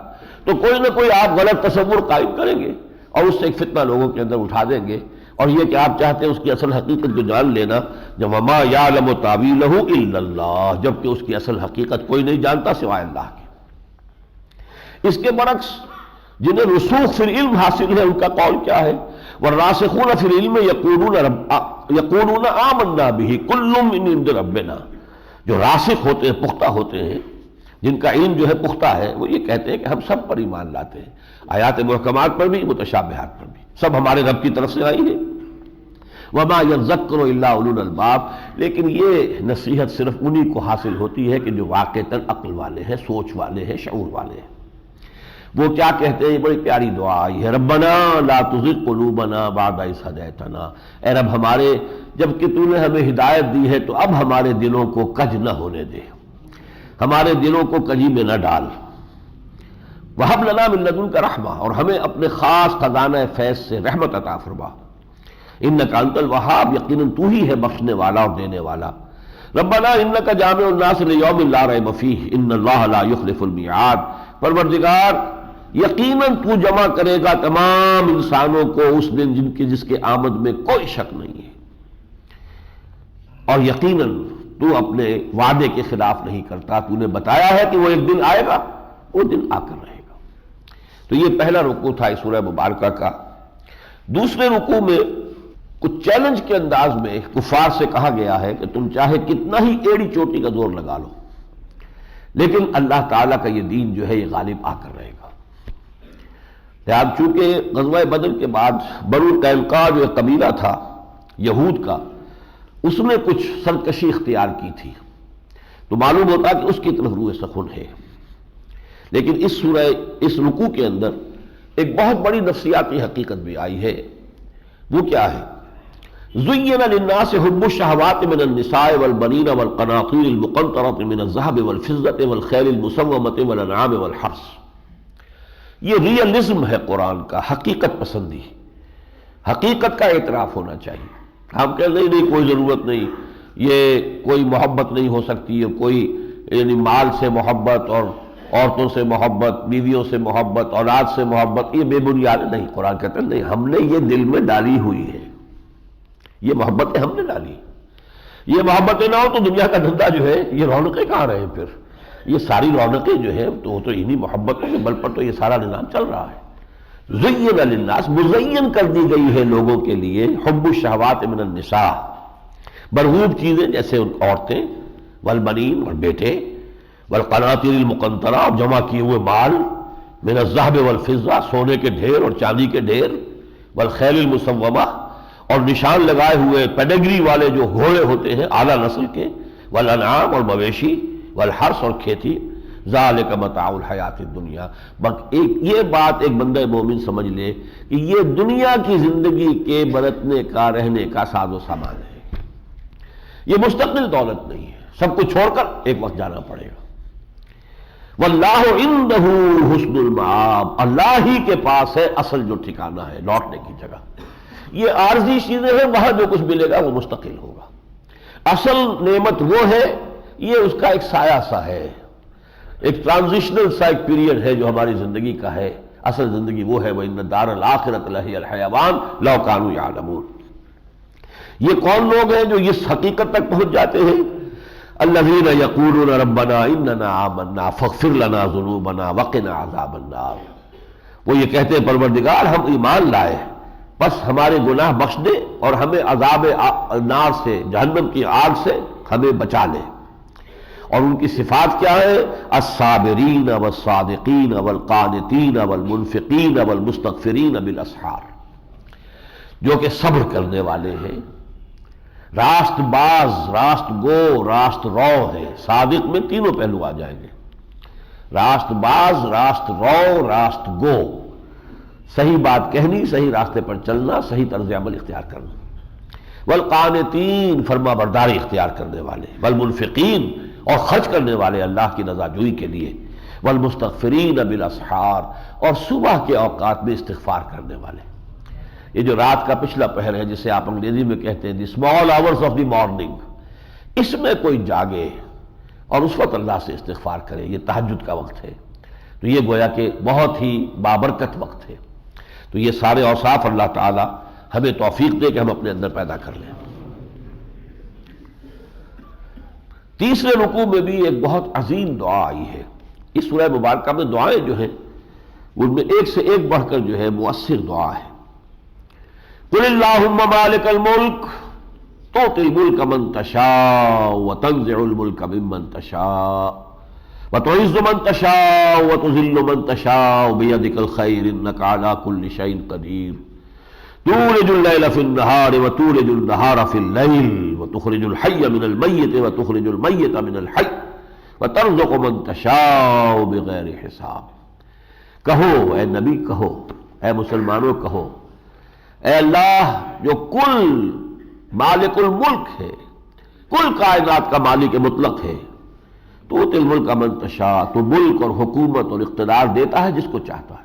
تو کوئی نہ کوئی آپ غلط تصور قائم کریں گے اور اس سے ایک فتنہ لوگوں کے اندر اٹھا دیں گے. اور یہ کہ آپ چاہتے ہیں اس کی اصل حقیقت کو جان لینا، جب وَمَا يَعْلَمُ تَأْوِيلَهُ إِلَّا اللَّهُ، جبکہ اس کی اصل حقیقت کوئی نہیں جانتا سوائے اللہ کے. اس کے برعکس جنہیں رسوخ فی العلم حاصل ہے ان کا قول کیا ہے؟ وَالرَّاسِخُونَ فِي الْعِلْمِ يَقُولُونَ آمَنَّا بِهِ كُلٌّ مِّنْ عِندِ رَبِّنَا. جو راسخ ہوتے ہیں، پختہ ہوتے ہیں، جن کا علم جو ہے پختہ ہے، وہ یہ کہتے ہیں کہ ہم سب پر ایمان لاتے ہیں، آیات محکمات پر بھی، متشابہات پر بھی، سب ہمارے رب کی طرف سے آئی ہیں. وما یذکر الا اولو الالباب، لیکن یہ نصیحت صرف انہی کو حاصل ہوتی ہے کہ جو واقعتاً عقل والے ہیں، سوچ والے ہیں، شعور والے ہیں۔ وہ کیا کہتے ہیں؟ یہ بڑی پیاری دعا آئی ہے، ربنا لا تزغ قلوبنا بعد اذ ہدیتنا، اے رب ہمارے جب کہ تو نے ہمیں ہدایت دی ہے تو اب ہمارے دلوں کو کج نہ ہونے دے، ہمارے دلوں کو کجی میں نہ ڈال، وہب لنا من لدنک رحمہ، اور ہمیں اپنے خاص خزانہ فیض سے رحمت عطا فرما، انک انت الوہاب، یقیناً تو ہی ہے بخشنے والا اور دینے والا، ربنا انک جامع الناس لیوم لا ریب فیہ ان اللہ لا یخلف المیعاد، پروردگار یقیناً تو جمع کرے گا تمام انسانوں کو اس دن جس کے آمد میں کوئی شک نہیں ہے، اور یقیناً تو اپنے وعدے کے خلاف نہیں کرتا، تو نے بتایا ہے کہ وہ ایک دن آئے گا، وہ دن آ کر رہے گا۔ تو یہ پہلا رکوع تھا اس سورہ مبارکہ کا۔ دوسرے رکوع میں کچھ چیلنج کے انداز میں کفار سے کہا گیا ہے کہ تم چاہے کتنا ہی ایڑی چوٹی کا زور لگا لو، لیکن اللہ تعالیٰ کا یہ دین جو ہے یہ غالب آ کر رہے گا۔ اب چونکہ غزوہ بدر کے بعد بنو قینقاع جو ایک قبیلہ تھا یہود کا، اس نے کچھ سرکشی اختیار کی تھی، تو معلوم ہوتا کہ اس کی طرف روح سخن ہے، لیکن اس رکوع کے اندر ایک بہت بڑی نفسیاتی حقیقت بھی آئی ہے۔ وہ کیا ہے؟ زُيِّنَ لِلنَّاسِ حُبُّ الشَّهَوَاتِ مِنَ النِّسَاءِ وَالْبَنِينَ وَالْقَنَاطِيرِ الْمُقَنطَرَةِ مِنَ الذَّهَبِ وَالْفِضَّةِ وَالْخَيْلِ الْمُسَوَّمَةِ وَالْأَنْعَامِ وَالْحَرْثِ۔ یہ ریئلزم ہے قرآن کا، حقیقت پسندی، حقیقت کا اعتراف ہونا چاہیے۔ ہم کہتے ہیں نہیں کوئی ضرورت نہیں، یہ کوئی محبت نہیں ہو سکتی، یہ کوئی یعنی مال سے محبت اور عورتوں سے محبت، بیویوں سے محبت، اولاد سے محبت، یہ بے بنیاد نہیں۔ قرآن کہتے ہیں نہیں، ہم نے یہ دل میں ڈالی ہوئی ہے، یہ محبتیں ہم نے ڈالی، یہ محبتیں نہ ہو تو دنیا کا دھندا جو ہے یہ رونقیں کہاں رہے؟ پھر یہ ساری رونقیں جو ہے تو انہی محبتوں کے بل پر تو یہ سارا نظام چل رہا ہے۔ زُيِّنَ لِلنَّاسِ، مزین کر دی گئی ہے لوگوں کے لیے، حب الشہوات من النساء، مرغوب چیزیں جیسے عورتیں، والبنین اور بیٹے، والقناطیر المقنطرہ اور جمع کیے ہوئے مال، من الذهب والفضہ سونے کے ڈھیر اور چاندی کے ڈھیر، والخیل المسومہ اور نشان لگائے ہوئے پیڈگری والے جو گھوڑے ہوتے ہیں اعلیٰ نسل کے، والانعام اور مویشی، والحرث اور کھیتی، ذالک متاع الحیات الدنیا۔ یہ بات ایک بندہ مومن سمجھ لے کہ یہ دنیا کی زندگی کے برتنے کا، رہنے کا ساز و سامان ہے، یہ مستقل دولت نہیں ہے، سب کچھ چھوڑ کر ایک وقت جانا پڑے گا۔ واللہ عنہ حسن المآب، اللہ ہی کے پاس ہے اصل جو ٹھکانہ ہے، لوٹنے کی جگہ۔ یہ عارضی چیزیں ہیں، وہاں جو کچھ ملے گا وہ مستقل ہوگا۔ اصل نعمت وہ ہے، یہ اس کا ایک سایہ سا ہے، ایک ٹرانزیشنل سا ایک پیریڈ ہے جو ہماری زندگی کا ہے۔ اصل زندگی وہ ہے وَإِنَّ الدَّارَ الْآخِرَةَ لَهِيَ الْحَيَوَانُ لَوْ كَانُوا يَعْلَمُونَ۔ یہ کون لوگ ہیں جو اس حقیقت تک پہنچ جاتے ہیں؟ الذین یقولون ربنا اننا آمنا فاغفر لنا ذنوبنا وقنا عذاب النار، وہ یہ کہتے ہیں پروردگار ہم ایمان لائے بس ہمارے گناہ بخش دے اور ہمیں عذاب نار سے، جہنم کی آگ سے ہمیں بچا لے۔ اور ان کی صفات کیا ہے؟ الصابرین والصادقین والقانتین والمنفقین والمستغفرین بالاسحار، جو کہ صبر کرنے والے ہیں، راست باز، راست گو، راست رو ہے۔ صادق میں تینوں پہلو آ جائیں گے، راست باز، راست رو، راست گو، صحیح بات کہنی، صحیح راستے پر چلنا، صحیح طرز عمل اختیار کرنا۔ والقانتین، فرما برداری اختیار کرنے والے، والمنفقین اور خرچ کرنے والے اللہ کی رضاجوئی کے لیے، والمستغفرین بالاسحار اور صبح کے اوقات میں استغفار کرنے والے۔ یہ جو رات کا پچھلا پہر ہے جسے آپ انگریزی میں کہتے ہیں the small hours of the morning, اس میں کوئی جاگے اور اس وقت اللہ سے استغفار کرے، یہ تہجد کا وقت ہے، تو یہ گویا کہ بہت ہی بابرکت وقت ہے۔ تو یہ سارے اوصاف اللہ تعالی ہمیں توفیق دے کہ ہم اپنے اندر پیدا کر لیں۔ تیسرے رکوع میں بھی ایک بہت عظیم دعا آئی ہے۔ اس سورہ مبارکہ میں دعائیں جو ہیں ان میں ایک سے ایک بڑھ کر جو ہے مؤثر دعا ہے۔ قل اللہم مالک الملک تؤتی الملک من تشاء وتنزع الملک ممن تشاء وتعز من تشاء وتذل من تشاء بیدک الخیر انک علی کل شیء قدیر۔ تولج اللیل فی النہار وتولج النہار فی اللیل وتخرج الحی من المیت وتخرج المیت من الحی وترزق من تشاء بغیر حساب۔ کہو اے نبی، کہو اے مسلمانوں، کہو اے اللہ جو کل مالک الملک ہے، کل کائنات کا مالک مطلق ہے، تو تل ملک من تشاء، تو ملک اور حکومت اور اقتدار دیتا ہے جس کو چاہتا ہے،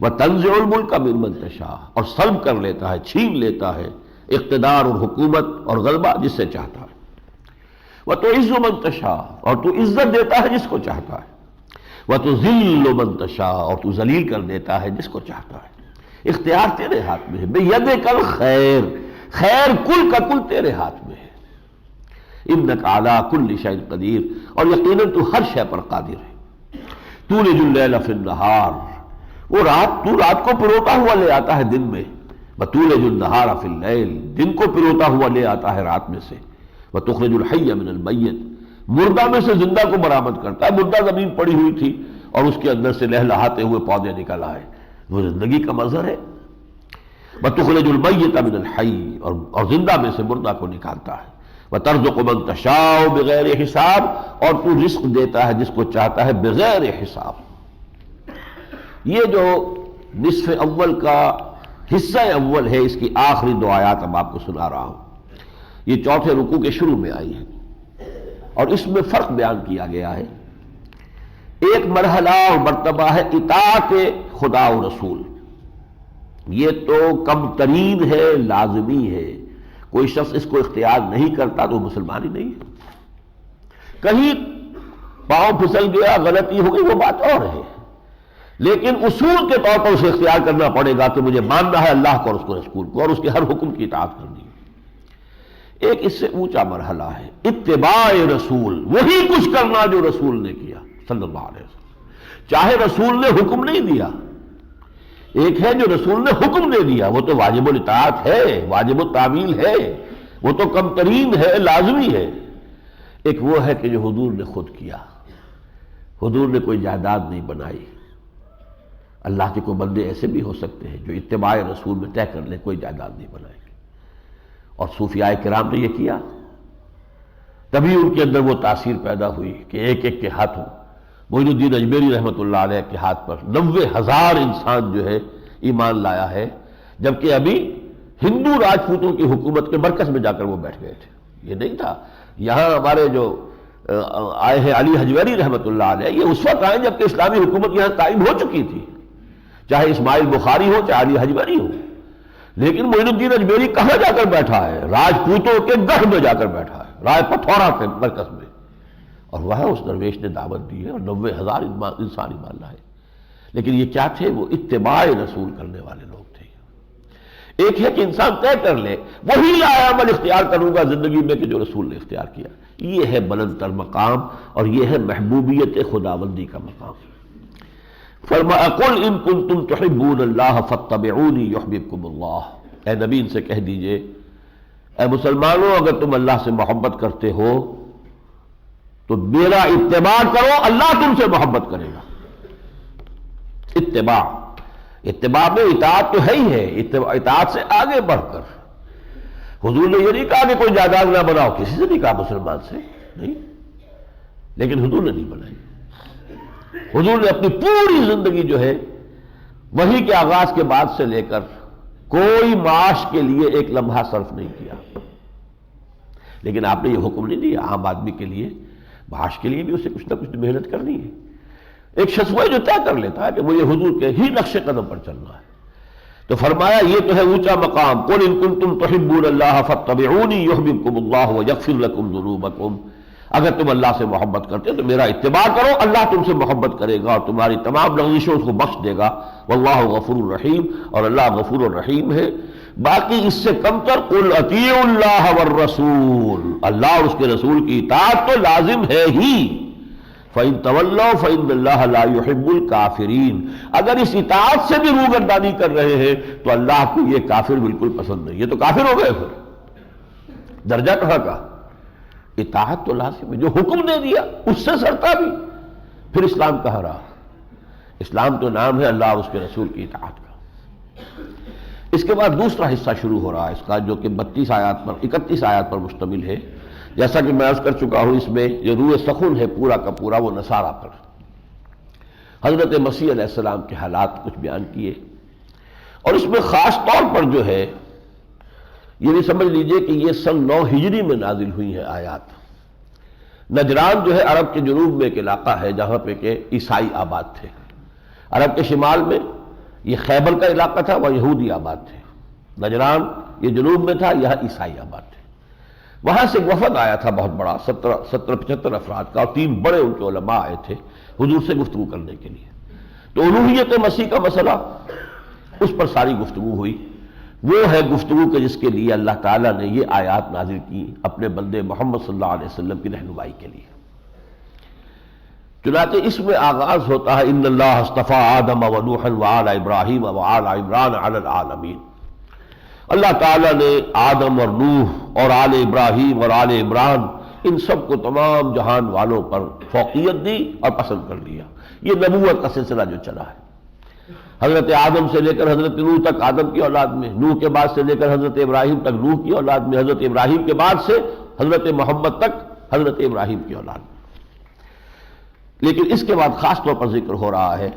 وتنزع الملک ممن تشاء، اور سلب کر لیتا ہے، چھین لیتا ہے اقتدار اور حکومت اور غلبہ جس سے چاہتا ہے، وتعز من تشاء، اور تو عزت دیتا ہے جس کو چاہتا ہے، وتذل من تشاء، اور تو ذلیل کر دیتا ہے جس کو چاہتا ہے۔ اختیار تیرے ہاتھ میں ہے، بیدک الخیر، خیر کل کا کل تیرے ہاتھ میں ہے، انک علی کل شیء قدیر، اور یقیناً تو ہر شے پر قادر ہے۔ تولج اللیل فی النہار، وہ تو رات کو پروتا ہوا لے آتا ہے دن میں، وتولج النہار فی اللیل، دن کو پروتا ہوا لے آتا ہے رات میں سے، وتخرج الحی من المیت، مردہ میں سے زندہ کو برآمد کرتا ہے، مردہ زمین پڑی ہوئی تھی اور اس کے اندر سے لہلہاتے ہوئے پودے نکل آئے، وہ زندگی کا مظہر ہے۔ وتخرج المیت من الحی، اور زندہ میں سے مردہ کو نکالتا ہے، وترزق من تشاء بغیر حساب، اور تو رزق دیتا ہے جس کو چاہتا ہے بغیر حساب۔ یہ جو نصف اول کا حصہ اول ہے، اس کی آخری دو آیات اب آپ کو سنا رہا ہوں، یہ چوتھے رکوع کے شروع میں آئی ہے، اور اس میں فرق بیان کیا گیا ہے۔ ایک مرحلہ اور مرتبہ ہے اطاعت خدا و رسول، یہ تو کم ترین ہے، لازمی ہے، کوئی شخص اس کو اختیار نہیں کرتا تو مسلمان ہی نہیں ہے۔ کہیں پاؤں پھسل گیا، غلطی ہو گئی، وہ بات اور ہے، لیکن اصول کے طور پر اسے اختیار کرنا پڑے گا کہ مجھے ماننا ہے اللہ کو اور اس کو رسول کو، اور اس کے ہر حکم کی اطاعت کرنی ہے۔ ایک اس سے اونچا مرحلہ ہے اتباع رسول، وہی کچھ کرنا جو رسول نے کیا صلی اللہ علیہ وسلم، چاہے رسول نے حکم نہیں دیا۔ ایک ہے جو رسول نے حکم دے دیا، وہ تو واجب الاطاعت ہے، واجب التعمیل ہے، وہ تو کم ترین ہے، لازمی ہے۔ ایک وہ ہے کہ جو حضور نے خود کیا، حضور نے کوئی جائیداد نہیں بنائی۔ اللہ کے کوئی بندے ایسے بھی ہو سکتے ہیں جو اتباع رسول میں طے کر لیں کوئی جائیداد نہیں بنائے گی، اور صوفیاء کرام نے یہ کیا، تبھی ان کے اندر وہ تاثیر پیدا ہوئی کہ ایک ایک کے ہاتھوں، معین الدین اجمیری رحمۃ اللہ علیہ کے ہاتھ پر 90,000 انسان جو ہے ایمان لایا ہے، جبکہ ابھی ہندو راجپوتوں کی حکومت کے مرکز میں جا کر وہ بیٹھ گئے تھے۔ یہ نہیں تھا، یہاں ہمارے جو آئے ہیں علی حجویری رحمۃ اللہ علیہ، یہ اس وقت آئے جبکہ اسلامی حکومت یہاں قائم ہو چکی تھی، چاہے اسماعیل بخاری ہو چاہے علی حجویری ہو، لیکن معین الدین اجمیری کہاں جا کر بیٹھا ہے؟ راجپوتوں کے گڑھ میں جا کر بیٹھا ہے، رائے پتھورا کے مرکز میں، اور وہاں اس درویش نے دعوت دی ہے اور 90,000 انسان ایمان لائے۔ لیکن یہ کیا تھے؟ وہ اتباع رسول کرنے والے لوگ تھے۔ ایک ہے کہ انسان طے کر لے وہی لایا عمل اختیار کروں گا زندگی میں کہ جو رسول نے اختیار کیا، یہ ہے بلند تر مقام، اور یہ ہے محبوبیت خداوندی کا مقام۔ فرمایا قل ان کنتم تحبون اللہ فاتبعونی یحببکم اللہ، اے نبی ان سے کہہ دیجئے اے مسلمانوں اگر تم اللہ سے محبت کرتے ہو تو میرا اتباع کرو، اللہ تم سے محبت کرے گا۔ اتباع میں اطاعت تو ہے ہی ہے، اطاعت سے آگے بڑھ کر حضور نے یہ نہیں کہا کہ کوئی جائیداد نہ بناؤ، کسی سے نہیں کہا مسلمان سے نہیں، لیکن حضور نے نہیں بنائی۔ حضور نے اپنی پوری زندگی جو ہے وحی کے آغاز کے بعد سے لے کر کوئی معاش کے لیے ایک لمحہ صرف نہیں کیا، لیکن آپ نے یہ حکم نہیں دیا عام آدمی کے لیے معاش کے لیے بھی اسے کچھ نہ کچھ محنت کرنی ہے۔ ایک شخص وہ جو طے کر لیتا ہے کہ مجھے حضور کے ہی نقش قدم پر چلنا ہے، تو فرمایا یہ تو ہے اونچا مقام، قل ان کنتم تحبون اللہ فاتبعونی یحببکم اللہ ویغفر لکم ذنوبکم، اگر تم اللہ سے محبت کرتے تو میرا اتباع کرو، اللہ تم سے محبت کرے گا اور تمہاری تمام لغزشوں کو بخش دے گا، واللہ غفور الرحیم، اور اللہ غفور الرحیم ہے۔ باقی اس سے کم تر قل اطیعوا اللہ والرسول، اللہ اور اس کے رسول کی اطاعت تو لازم ہے ہی، فَإِن تَوَلَّوْا فَإِنَّ اللَّهَ لَا يُحِبُّ الْكَافِرِينَ، اگر اس اطاعت سے بھی روگردانی کر رہے ہیں تو اللہ کو یہ کافر بالکل پسند نہیں، یہ تو کافر ہو گئے، پھر درجہ کہاں کا؟ اطاعت تو لازم ہے، جو حکم دے دیا اس سے سرتا بھی، پھر اسلام کہاں رہا؟ اسلام تو نام ہے اللہ اور اس کے رسول کی اطاعت کا۔ اس کے بعد دوسرا حصہ شروع ہو رہا ہے اس کا، جو کہ 31 آیات پر مشتمل ہے۔ جیسا کہ میں عرض کر چکا ہوں، اس میں جو روح سخن ہے پورا کا پورا وہ نصارہ پر، حضرت مسیح علیہ السلام کے حالات کچھ بیان کیے، اور اس میں خاص طور پر جو ہے یہ بھی سمجھ لیجئے کہ یہ سن 9 ہجری میں نازل ہوئی ہیں آیات۔ نجران جو ہے عرب کے جنوب میں ایک علاقہ ہے جہاں پہ کہ عیسائی آباد تھے، عرب کے شمال میں یہ خیبر کا علاقہ تھا، وہاں یہودی آباد تھے، نجران یہ جنوب میں تھا، یہاں عیسائی آباد تھے۔ وہاں سے ایک وفد آیا تھا بہت بڑا، 75 افراد کا، اور 3 بڑے ان کے علماء آئے تھے حضور سے گفتگو کرنے کے لیے۔ تو الوہیت مسیح کا مسئلہ، اس پر ساری گفتگو ہوئی۔ وہ ہے گفتگو کہ جس کے لیے اللہ تعالیٰ نے یہ آیات نازل کی اپنے بندے محمد صلی اللہ علیہ وسلم کی رہنمائی کے لیے۔ چنانچہ اس میں آغاز ہوتا ہے ان اللہ اصطفیٰ آدم و نوحا وآل ابراہیم وآل عمران علی العالمین۔ اللہ تعالیٰ نے آدم اور نوح اور آل ابراہیم اور آل عمران ان سب کو تمام جہان والوں پر فوقیت دی اور پسند کر لیا۔ یہ نبوت کا سلسلہ جو چلا ہے، حضرت آدم سے لے کر حضرت نوح تک آدم کی اولاد میں، نوح کے بعد سے لے کر حضرت ابراہیم تک نوح کی اولاد میں، حضرت ابراہیم کے بعد سے حضرت محمد تک حضرت ابراہیم کی اولاد میں۔ لیکن اس کے بعد خاص طور پر ذکر ہو رہا ہے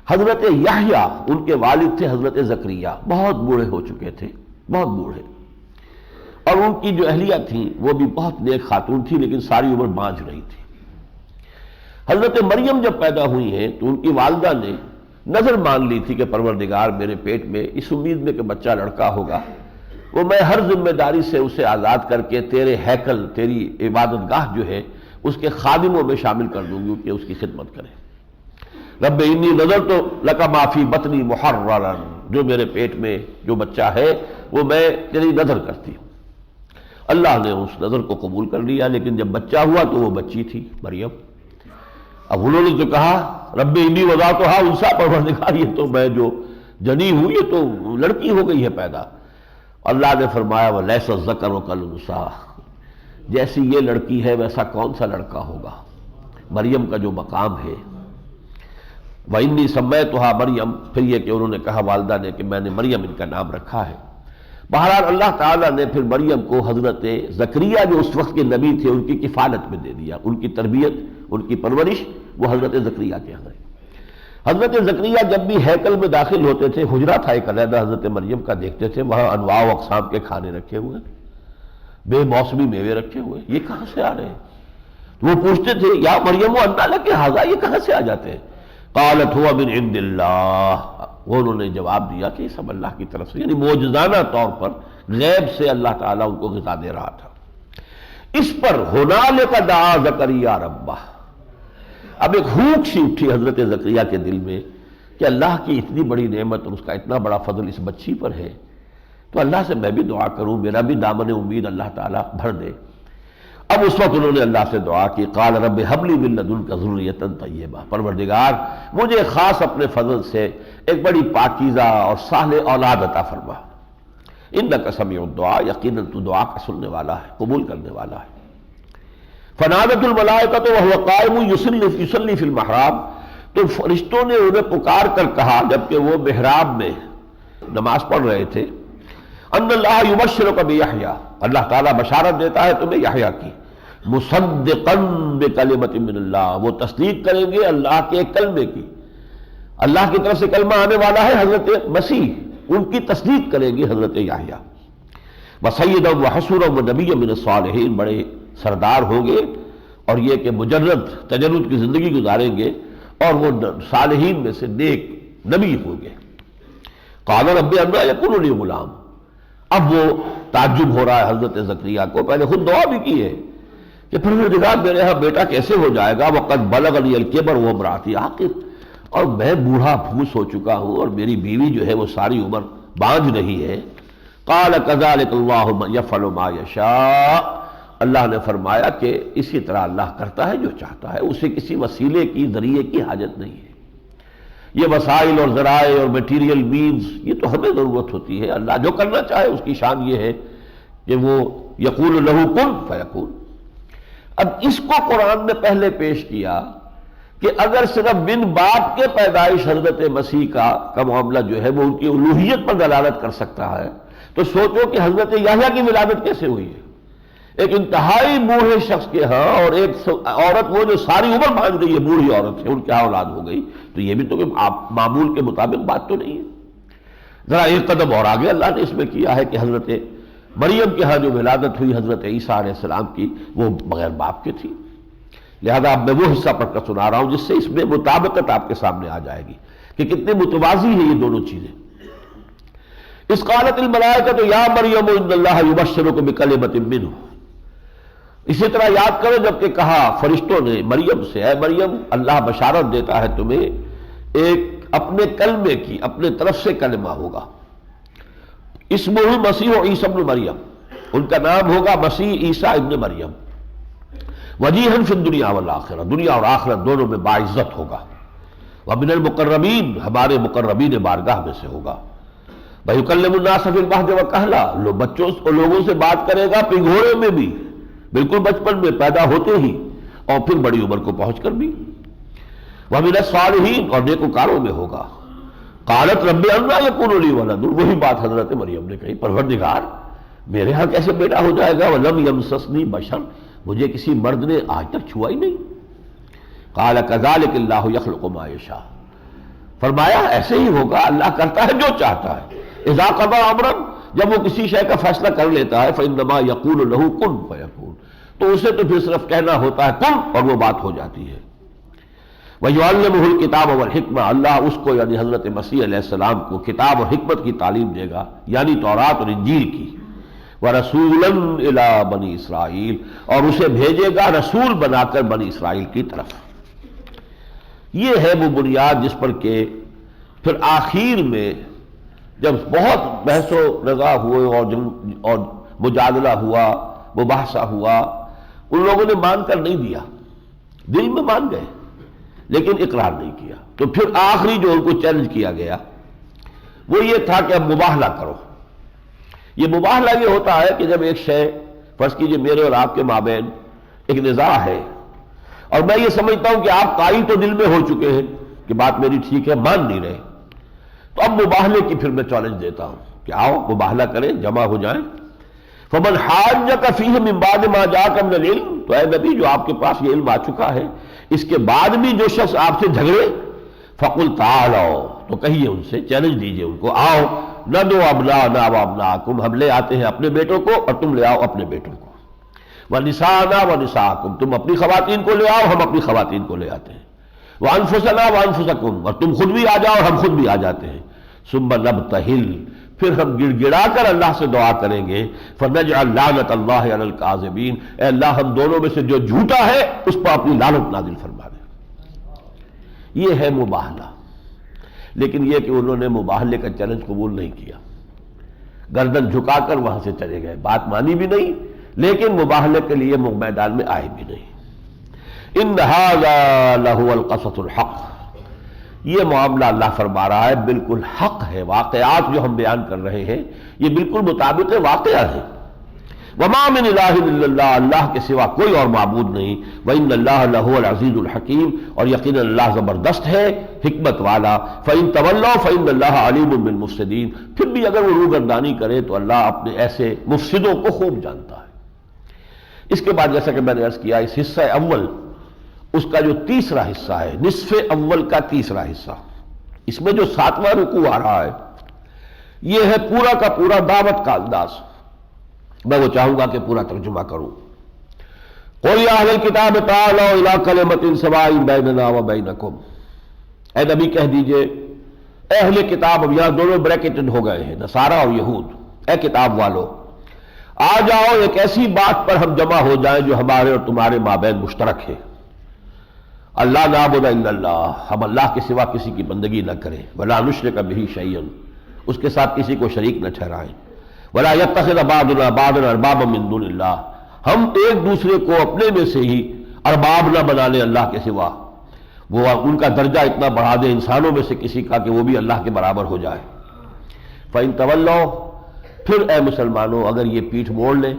حضرت یحییٰ، ان کے والد تھے حضرت زکریا، بہت بوڑھے ہو چکے تھے، بہت بوڑھے، اور ان کی جو اہلیہ تھیں وہ بھی بہت نیک خاتون تھی لیکن ساری عمر بانجھ رہی تھی۔ حضرت مریم جب پیدا ہوئی ہیں تو ان کی والدہ نے نظر مان لی تھی کہ پروردگار میرے پیٹ میں اس امید میں کہ بچہ لڑکا ہوگا، وہ میں ہر ذمہ داری سے اسے آزاد کر کے تیرے ہیکل، تیری عبادت گاہ جو ہے اس کے خادموں میں شامل کر دوں گی کہ اس کی خدمت کرے۔ رب انی نظرت لک ما فی بطنی محررا، جو میرے پیٹ میں جو بچہ ہے وہ میں تیری نظر کرتی ہوں۔ اللہ نے اس نظر کو قبول کر لیا، لیکن جب بچہ ہوا تو وہ بچی تھی مریم۔ اب انہوں نے جو کہا رب انی وضعتھا انثی، پروردگار یہ تو میں جو جنی ہوں یہ تو لڑکی ہو گئی ہے پیدا۔ اللہ نے فرمایا ولیس الذکر کالانثیٰ، جیسی یہ لڑکی ہے ویسا کون سا لڑکا ہوگا۔ مریم کا جو مقام ہے، وَإِنِّي سَمَّيْتُهَا مریم، پھر یہ کہ انہوں نے کہا والدہ نے کہ میں نے مریم ان کا نام رکھا ہے۔ بہرحال اللہ تعالیٰ نے پھر مریم کو حضرت زکریا جو اس وقت کے نبی تھے ان کی کفالت میں دے دیا، ان کی تربیت، ان کی پرورش وہ حضرت زکریا کے ہاں ہے۔ حضرت زکریا جب بھی ہیکل میں داخل ہوتے تھے، حجرہ تھا ایک علیحدہ حضرت مریم کا، دیکھتے تھے وہاں انواع و اقسام کے کھانے رکھے ہوئے، بے موسمی میوے رکھے ہوئے، یہ کہاں سے آ رہے ہیں؟ وہ پوچھتے تھے یا مریم انا لک ھذا، یہ کہاں سے آ جاتے ہیں؟ قالت هو من عند اللہ، وہ انہوں نے جواب دیا کہ یہ سب اللہ کی طرف سے، یعنی معجزانہ طور پر غیب سے اللہ تعالیٰ ان کو غذا دے رہا تھا۔ اس پر ہنالک دعا زکریا ربہ، اب ایک ہوک سی اٹھی حضرت زکریا کے دل میں کہ اللہ کی اتنی بڑی نعمت اور اس کا اتنا بڑا فضل اس بچی پر ہے، تو اللہ سے میں بھی دعا کروں، میرا بھی دامن امید اللہ تعالیٰ بھر دے۔ اب اس وقت انہوں نے اللہ سے دعا کی، قال رب ہب لی من لدنک ذریۃ طیبہ، پروردگار مجھے خاص اپنے فضل سے ایک بڑی پاکیزہ اور صالح اولاد عطا فرما، انک سمیع الدعاء، یقیناً تو دعا کا سننے والا ہے، قبول کرنے والا ہے۔ فنادت الملائکۃ وہو قائم یصلی فی المحراب، تو فرشتوں نے انہیں پکار کر کہا جبکہ وہ محراب میں نماز پڑھ رہے تھے، ان اللہ یبشرک بیحییٰ، اللہ تعالیٰ بشارت دیتا ہے تمہیں یحییٰ کی، مصدقا بکلمۃ من اللہ، وہ تصدیق کریں گے اللہ کے ایک کلمے کی، اللہ کی طرف سے کلمہ آنے والا ہے حضرت مسیح، ان کی تصدیق کریں گے حضرت یحییٰ، وسیدا وحسورا ونبیا من الصالحین، بڑے سردار ہوں گے اور یہ کہ مجرد تجرد کی زندگی گزاریں گے اور وہ صالحین میں سے نیک نبی ہوں گے۔ قال رب انا یکون لی غلام، اب وہ تعجب ہو رہا ہے حضرت زکریا کو، پہلے خود دعا بھی کی ہے کہ پروردگار میرے یہاں بیٹا کیسے ہو جائے گا، وقد بلغنی الکبر وامرأتی عاقر، اور میں بوڑھا بھوس ہو چکا ہوں اور میری بیوی جو ہے وہ ساری عمر بانجھ رہی ہے۔ قال کذلک اللہ یفعل ما یشاء، اللہ نے فرمایا کہ اسی طرح اللہ کرتا ہے جو چاہتا ہے، اسے کسی وسیلے کی ذریعے کی حاجت نہیں ہے۔ یہ وسائل اور ذرائع اور میٹیریل مینز یہ تو ہمیں ضرورت ہوتی ہے، اللہ جو کرنا چاہے اس کی شان یہ ہے کہ وہ یقول لہ کن فیکون۔ اب اس کو قرآن نے پہلے پیش کیا کہ اگر صرف بن باپ کے پیدائش حضرت مسیح کا معاملہ جو ہے وہ ان کی الوہیت پر دلالت کر سکتا ہے، تو سوچو کہ حضرت یحییٰ کی ولادت کیسے ہوئی ہے؟ ایک انتہائی بوڑھے شخص کے ہاں، اور ایک عورت وہ جو ساری عمر مان رہی ہے بوڑھی عورت ہے، ان کے ہاں اولاد ہو گئی، تو یہ بھی تو کہ معمول کے مطابق بات تو نہیں ہے۔ ذرا ایک قدم اور آگے اللہ نے اس میں کیا ہے کہ حضرت مریم کے ہاں جو ولادت ہوئی حضرت عیسیٰ علیہ السلام کی، وہ بغیر باپ کے تھی۔ لہذا اب میں وہ حصہ پڑھ کر سنا رہا ہوں جس سے اس میں مطابقت آپ کے سامنے آ جائے گی کہ کتنے متوازی ہیں یہ دونوں چیزیں۔ اس قالت الملائکۃ یا مریم ان اللہ یبشرک بکلمۃ منہ، اسی طرح یاد کرو جب کہ کہا فرشتوں نے مریم سے، اے مریم اللہ بشارت دیتا ہے تمہیں ایک اپنے کلمے کی، اپنے طرف سے کلمہ ہوگا، اسمہ مسیح عیسیٰ ابن مریم، ان کا نام ہوگا مسیح عیسیٰ ابن مریم، وجیہا فی الدنیا والآخرہ، دنیا اور آخرت دونوں میں باعزت ہوگا، ومن المقربین، ہمارے مقربین بارگاہ میں سے ہوگا، ویکلم الناس فی المہد وکہلا، بچوں اور لوگوں سے بات کرے گا پنگھوڑے میں بھی، بالکل بچپن میں پیدا ہوتے ہی، اور پھر بڑی عمر کو پہنچ کر بھی، ومن الصالحین، اور نیکوکاروں میں ہوگا۔ قالت رب انا یکون لی ولد، وہی بات حضرت مریم نے کہی، پروردگار میرے ہاں کیسے بیٹا ہو جائے گا، ولم یمسسنی بشر، مجھے کسی مرد نے آج تک چھوا ہی نہیں۔ قال کذالک اللہ یخلق ما یشاء، فرمایا ایسے ہی ہوگا، اللہ کرتا ہے جو چاہتا ہے، اذا قضى امرا، جب وہ کسی شے کا فیصلہ کر لیتا ہے، فانما یقول له کن فیکون، تو اسے تو پھر صرف کہنا ہوتا ہے کن، اور وہ بات ہو جاتی ہے۔ وَيُعَلِّمُهُ الْكِتَابَ وَالْحِكْمَةَ، اللہ اس کو یعنی حضرت مسیح علیہ السلام کو کتاب اور حکمت کی تعلیم دے گا، یعنی تورات اور انجیل کی، وَرَسُولًا إِلَىٰ بَنِي اسرائیل، اور اسے بھیجے گا رسول بنا کر بنی اسرائیل کی طرف۔ یہ ہے وہ بنیاد جس پر کہ پھر آخر میں جب بہت بحث و نظر ہوئے اور مجادلہ ہوا، مباحثہ ہوا، ان لوگوں نے مان کر نہیں دیا، دل میں مان گئے لیکن اقرار نہیں کیا، تو پھر آخری جو ان کو چیلنج کیا گیا وہ یہ تھا کہ اب مباہلہ کرو۔ یہ مباہلہ یہ ہوتا ہے کہ جب ایک شے، فرض کیجئے میرے اور آپ کے مابین ایک نزاع ہے، اور میں یہ سمجھتا ہوں کہ آپ قائل تو دل میں ہو چکے ہیں کہ بات میری ٹھیک ہے، مان نہیں رہے، تو اب مباہلے کی پھر میں چیلنج دیتا ہوں کہ آؤ مباہلہ کریں، جمع ہو جائیں۔ فمن حاجک فیہ من بعد ما جاءک من العلم، تو اے نبی جو آپ کے پاس یہ علم آ چکا ہے، اس کے بعد بھی جو شخص آپ سے جھگڑے، فقل تعالوا، تو کہیے ان سے، چیلنج دیجئے ان کو، آؤ ندعو ابناءنا وابناءکم، ہم لے آتے ہیں اپنے بیٹوں کو اور تم لے آؤ اپنے بیٹوں کو، ونساءنا ونساءکم، تم اپنی خواتین کو لے آؤ ہم اپنی خواتین کو لے آتے ہیں، وانفسنا وانفسکم، اور تم خود بھی آ جاؤ اور ہم خود بھی آ جاتے ہیں، ثم نبتہل، پھر ہم گڑ گڑا کر اللہ سے دعا کریں گے، فنجعل لعنت اللہ علی الکاذبین، اے اللہ ہم دونوں میں سے جو جھوٹا ہے اس پر اپنی لعنت نازل فرما دے۔ یہ ہے مباہلہ، لیکن یہ کہ انہوں نے مباہلے کا چیلنج قبول نہیں کیا، گردن جھکا کر وہاں سے چلے گئے، بات مانی بھی نہیں، لیکن مباہلے کے لیے میدان میں آئے بھی نہیں۔ ان ھذا لہو القصص الحق، یہ معاملہ اللہ فرما رہا ہے بالکل حق ہے، واقعات جو ہم بیان کر رہے ہیں یہ بالکل مطابق واقعہ ہے۔ وما من الہ الا اللہ، اللہ کے سوا کوئی اور معبود نہیں، وان اللہ لہو العزیز الحکیم، اور یقینا اللہ زبردست ہے، حکمت والا، فان تولوا فان اللہ علیم بالمفسدین، پھر بھی اگر وہ روگردانی کرے تو اللہ اپنے ایسے مفسدوں کو خوب جانتا ہے۔ اس کے بعد جیسا کہ میں نے عرض کیا، اس حصہ اول، اس کا جو تیسرا حصہ ہے، نصف اول کا تیسرا حصہ، اس میں جو 7واں رکوع آ رہا ہے، یہ ہے پورا کا پورا دعوت کا انداز۔ میں وہ چاہوں گا کہ پورا ترجمہ کروں۔ قُلْ يَا أَهْلَ الْكِتَابِ تَعَالَوْا إِلَىٰ كَلِمَةٍ سَوَاءٍ بَيْنَنَا وَبَيْنَكُمْ، اے نبی کہہ دیجئے، اہل کتاب، اب یہاں دونوں بریکٹڈ ہو گئے ہیں، نصارہ اور یہود، اے کتاب والو آ جاؤ ایک ایسی بات پر ہم جمع ہو جائیں جو ہمارے اور تمہارے مابین مشترک ہے۔ اللہ نعبد الا اللہ، ہم اللہ کے سوا کسی کی بندگی نہ کریں، ولا نشرک بہ شیئا، اس کے ساتھ کسی کو شریک نہ ٹھہرائیں، ولا یتخذ بعضنا بعضا اربابا من دون اللہ، ہم ایک دوسرے کو اپنے میں سے ہی ارباب نہ بنا لیں اللہ کے سوا، وہ ان کا درجہ اتنا بڑھا دیں انسانوں میں سے کسی کا کہ وہ بھی اللہ کے برابر ہو جائے۔ فإن تولوا، پھر اے مسلمانوں اگر یہ پیٹھ موڑ لیں،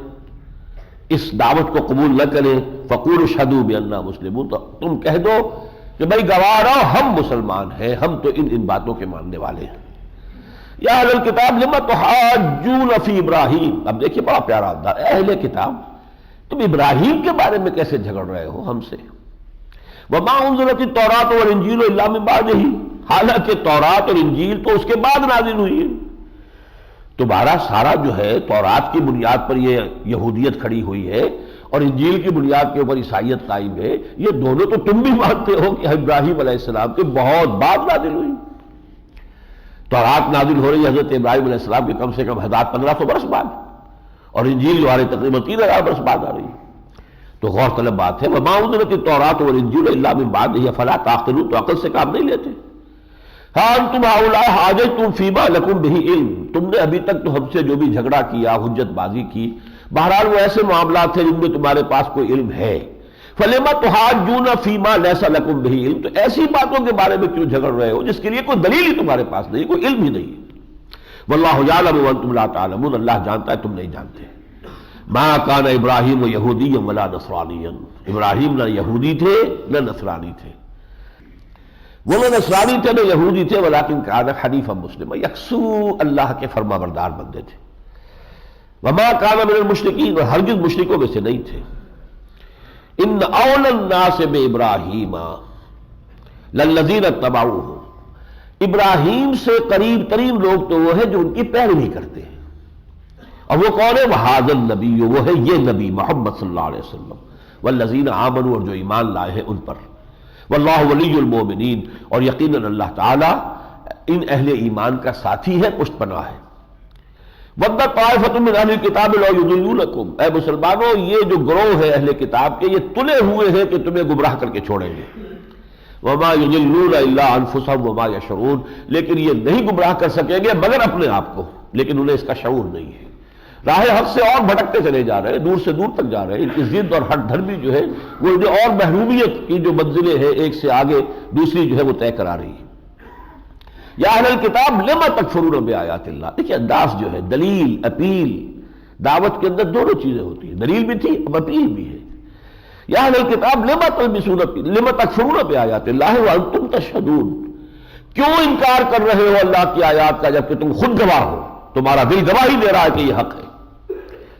اس دعوت کو قبول نہ کریں، فقولوا اشہدوا بأننا مسلمون، تو تم کہہ دو کہ بھائی گواہ رہو ہم مسلمان ہیں، ہم تو ان باتوں کے ماننے والے ہیں۔ یا اہل الکتاب لم تحاجون فی ابراہیم، اب دیکھیے بڑا پیارا انداز، اہل کتاب تم ابراہیم کے بارے میں کیسے جھگڑ رہے ہو ہم سے؟ وما انزلت التوراۃ والانجیل الا من بعدہ، حالانکہ تورات اور انجیل تو اس کے بعد نازل ہوئی ہے۔ تمہارا سارا جو ہے تورات کی بنیاد پر یہ یہودیت کھڑی ہوئی ہے اور انجیل کی بنیاد کے اوپر عیسائیت قائم ہے، یہ دونوں تو تم بھی مانتے ہو کہ ابراہیم علیہ السلام کے بہت بعد نازل ہوئی۔ تورات نازل ہو رہی ہے حضرت ابراہیم علیہ السلام کے کم سے کم 1500 برس بعد، اور انجیل جو آ رہی تقریباً 3000 برس بعد آ رہی ہے۔ تو غور طلب بات ہے، وما انزلت التوراۃ والانجیل الا من بعدہ افلا تعقلون، تو عقل سے کام نہیں لیتے؟ ہاں انتم ہؤلاء حاججتم فیما لکم بہ علم، تم نے ابھی تک تو ہم سے جو بھی جھگڑا کیا، حجت بازی کی، بہرحال وہ ایسے معاملات ہیں جن میں تمہارے پاس کوئی علم ہے۔ فلم تحاجون فیما لیس لکم بہ علم، تو ایسی باتوں کے بارے میں کیوں جھگڑ رہے ہو جس کے لیے کوئی دلیل ہی تمہارے پاس نہیں، کوئی علم ہی نہیں ہے۔ واللہ یعلم وانتم لا تعلمون، اللہ جانتا ہے تم نہیں جانتے۔ ما کان ابراہیم یہودیا ولا نصرانیا، ابراہیم نہ یہودی تھے نہ نصرانی تھے، وہ نہ نصرانی تھے نہ یہودی تھے، ولیکن کان حنیفا مسلما، یکسو اللہ کے فرما بردار بندے تھے۔ وما کان من المشرکین، اور ہرگز مشرکوں میں سے نہیں تھے۔ ان اول الناس بابراہیم للذین اتبعوہ، ابراہیم سے قریب ترین لوگ تو وہ ہیں جو ان کی پیروی کرتے ہیں، اور وہ کون ہے؟ وہذا النبی، وہ ہے یہ نبی محمد صلی اللہ علیہ وسلم، والذین آمنوا، اور جو ایمان لائے ہیں ان پر، واللہ ولی المومنین، اور یقیناً اللہ تعالی ان اہل ایمان کا ساتھی ہے، پشت پناہ ہے۔ وَدَّ طَائِفَةٌ مِّنْ أَهْلِ الْكِتَابِ لَوْ يُضِلُّونَكُمْ، اے مسلمانوں یہ جو گروہ ہے اہل کتاب کے، یہ تلے ہوئے ہیں کہ تمہیں گمراہ کر کے چھوڑیں گے۔ وَمَا يُضِلُّونَ إِلَّا أَنفُسَهُمْ وَمَا يَشْعُرُونَ، لیکن یہ نہیں گمراہ کر سکیں گے مگر اپنے آپ کو، لیکن انہیں اس کا شعور نہیں ہے۔ راہ حق سے اور بھٹکتے چلے جا رہے ہیں، دور سے دور تک جا رہے ہیں، ان کی ضد اور ہٹ دھرمی جو ہے وہ انہیں اور محرومیت کی جو منزلیں ہیں ایک سے آگے دوسری جو ہے وہ طے کرا رہی ہے۔ یا اہل الکتاب لما تکفرون بآیات اللہ، دیکھیں انداز جو ہے، دلیل، اپیل، دعوت کے اندر دونوں چیزیں ہوتی ہیں، دلیل بھی تھی اب اپیل بھی ہے۔ یا اہل الکتاب لما تکفرون بآیات اللہ وانتم تشہدون، کیوں انکار کر رہے ہو اللہ کی آیات کا جبکہ تم خود گواہ ہو، تمہارا دل گواہی دے رہا ہے کہ یہ حق ہے۔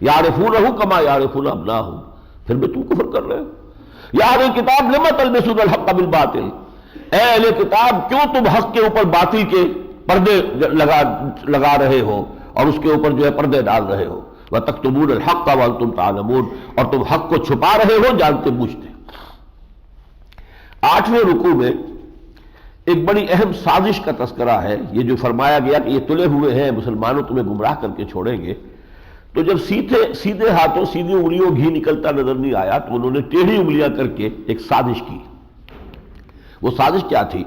یعرفونہ کما یعرفون ابناہم، پھر بھی تم کفر کر رہے ہو۔ یا اہل الکتاب لما تلبسون الحق بالباطل، اے اہل کتاب کیوں تم حق کے اوپر باطل کے پردے لگا رہے ہو اور اس کے اوپر جو ہے پردے ڈال رہے ہو۔ وَتَكْتُمُونَ الْحَقَّ وَأَنْتُمْ تَعْلَمُونَ، اور تم حق کو چھپا رہے ہو جانتے بوجھتے۔ 8ویں رکوع میں ایک بڑی اہم سازش کا تذکرہ ہے، یہ جو فرمایا گیا کہ یہ تلے ہوئے ہیں مسلمانوں تمہیں گمراہ کر کے چھوڑیں گے، تو جب سیدھے ہاتھوں سیدھی انگلیوں گھی نکلتا نظر نہیں آیا تو انہوں نے ٹیڑھی انگلیاں کر کے ایک سازش کی۔ وہ سازش کیا تھی؟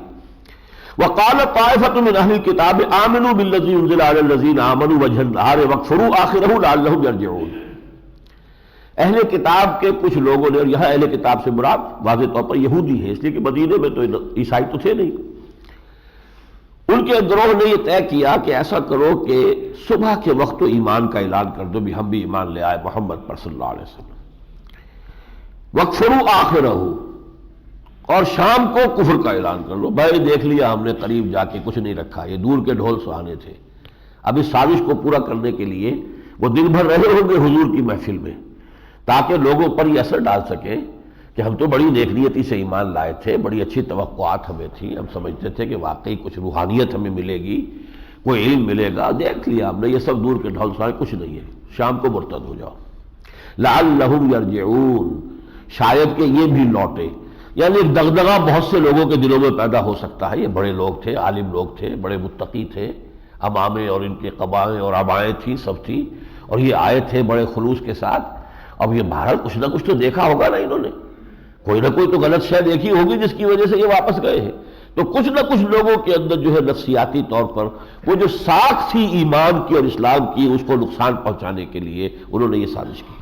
وَقَالَ طَائِفَةٌ مِّنْ أَهْلِ الْكِتَابِ آمِنُوا بِالَّذِي أُنزِلَ عَلَى الَّذِينَ آمَنُوا وَجْهَ النَّهَارِ وَاكْفُرُوا آخِرَهُ لَعَلَّهُمْ يَرْجِعُونَ، اہل کتاب کے کچھ لوگوں نے، اور یہاں اہل کتاب سے مراد واضح طور پر یہودی ہے، اس لیے کہ مدینے میں تو عیسائی تو تھے نہیں، ان کے گروہ نے یہ طے کیا کہ ایسا کرو کہ صبح کے وقت تو ایمان کا اعلان کر دو بھی ہم بھی ایمان لے آئے محمد پر صلی اللہ علیہ وسلم، وَاكْفُرُوا آخِرَهُ، اور شام کو کفر کا اعلان کر لو، بھائی دیکھ لیا ہم نے قریب جا کے کچھ نہیں رکھا، یہ دور کے ڈھول سہانے تھے۔ اب اس سازش کو پورا کرنے کے لیے وہ دن بھر رہے ہوں گے حضور کی محفل میں تاکہ لوگوں پر یہ اثر ڈال سکے کہ ہم تو بڑی نیک نیتی سے ایمان لائے تھے، بڑی اچھی توقعات ہمیں تھی، ہم سمجھتے تھے کہ واقعی کچھ روحانیت ہمیں ملے گی، کوئی علم ملے گا، دیکھ لیا ہم نے یہ سب دور کے ڈھول سہانے کچھ نہیں ہے، شام کو مرتد ہو جاؤ۔ لعلہم یرجعون، شاید کہ یہ بھی لوٹے، یعنی ایک دغدغہ بہت سے لوگوں کے دلوں میں پیدا ہو سکتا ہے۔ یہ بڑے لوگ تھے، عالم لوگ تھے، بڑے متقی تھے، امامے اور ان کے قبائیں اور آبائیں تھیں، سب تھی، اور یہ آئے تھے بڑے خلوص کے ساتھ۔ اب یہ بہرحال کچھ نہ کچھ تو دیکھا ہوگا نا، انہوں نے کوئی نہ کوئی تو غلط شے دیکھی ہوگی جس کی وجہ سے یہ واپس گئے ہیں، تو کچھ نہ کچھ لوگوں کے اندر جو ہے نفسیاتی طور پر وہ جو ساکھ تھی ایمان کی اور اسلام کی، اس کو نقصان پہنچانے کے لیے انہوں نے یہ سازش کی۔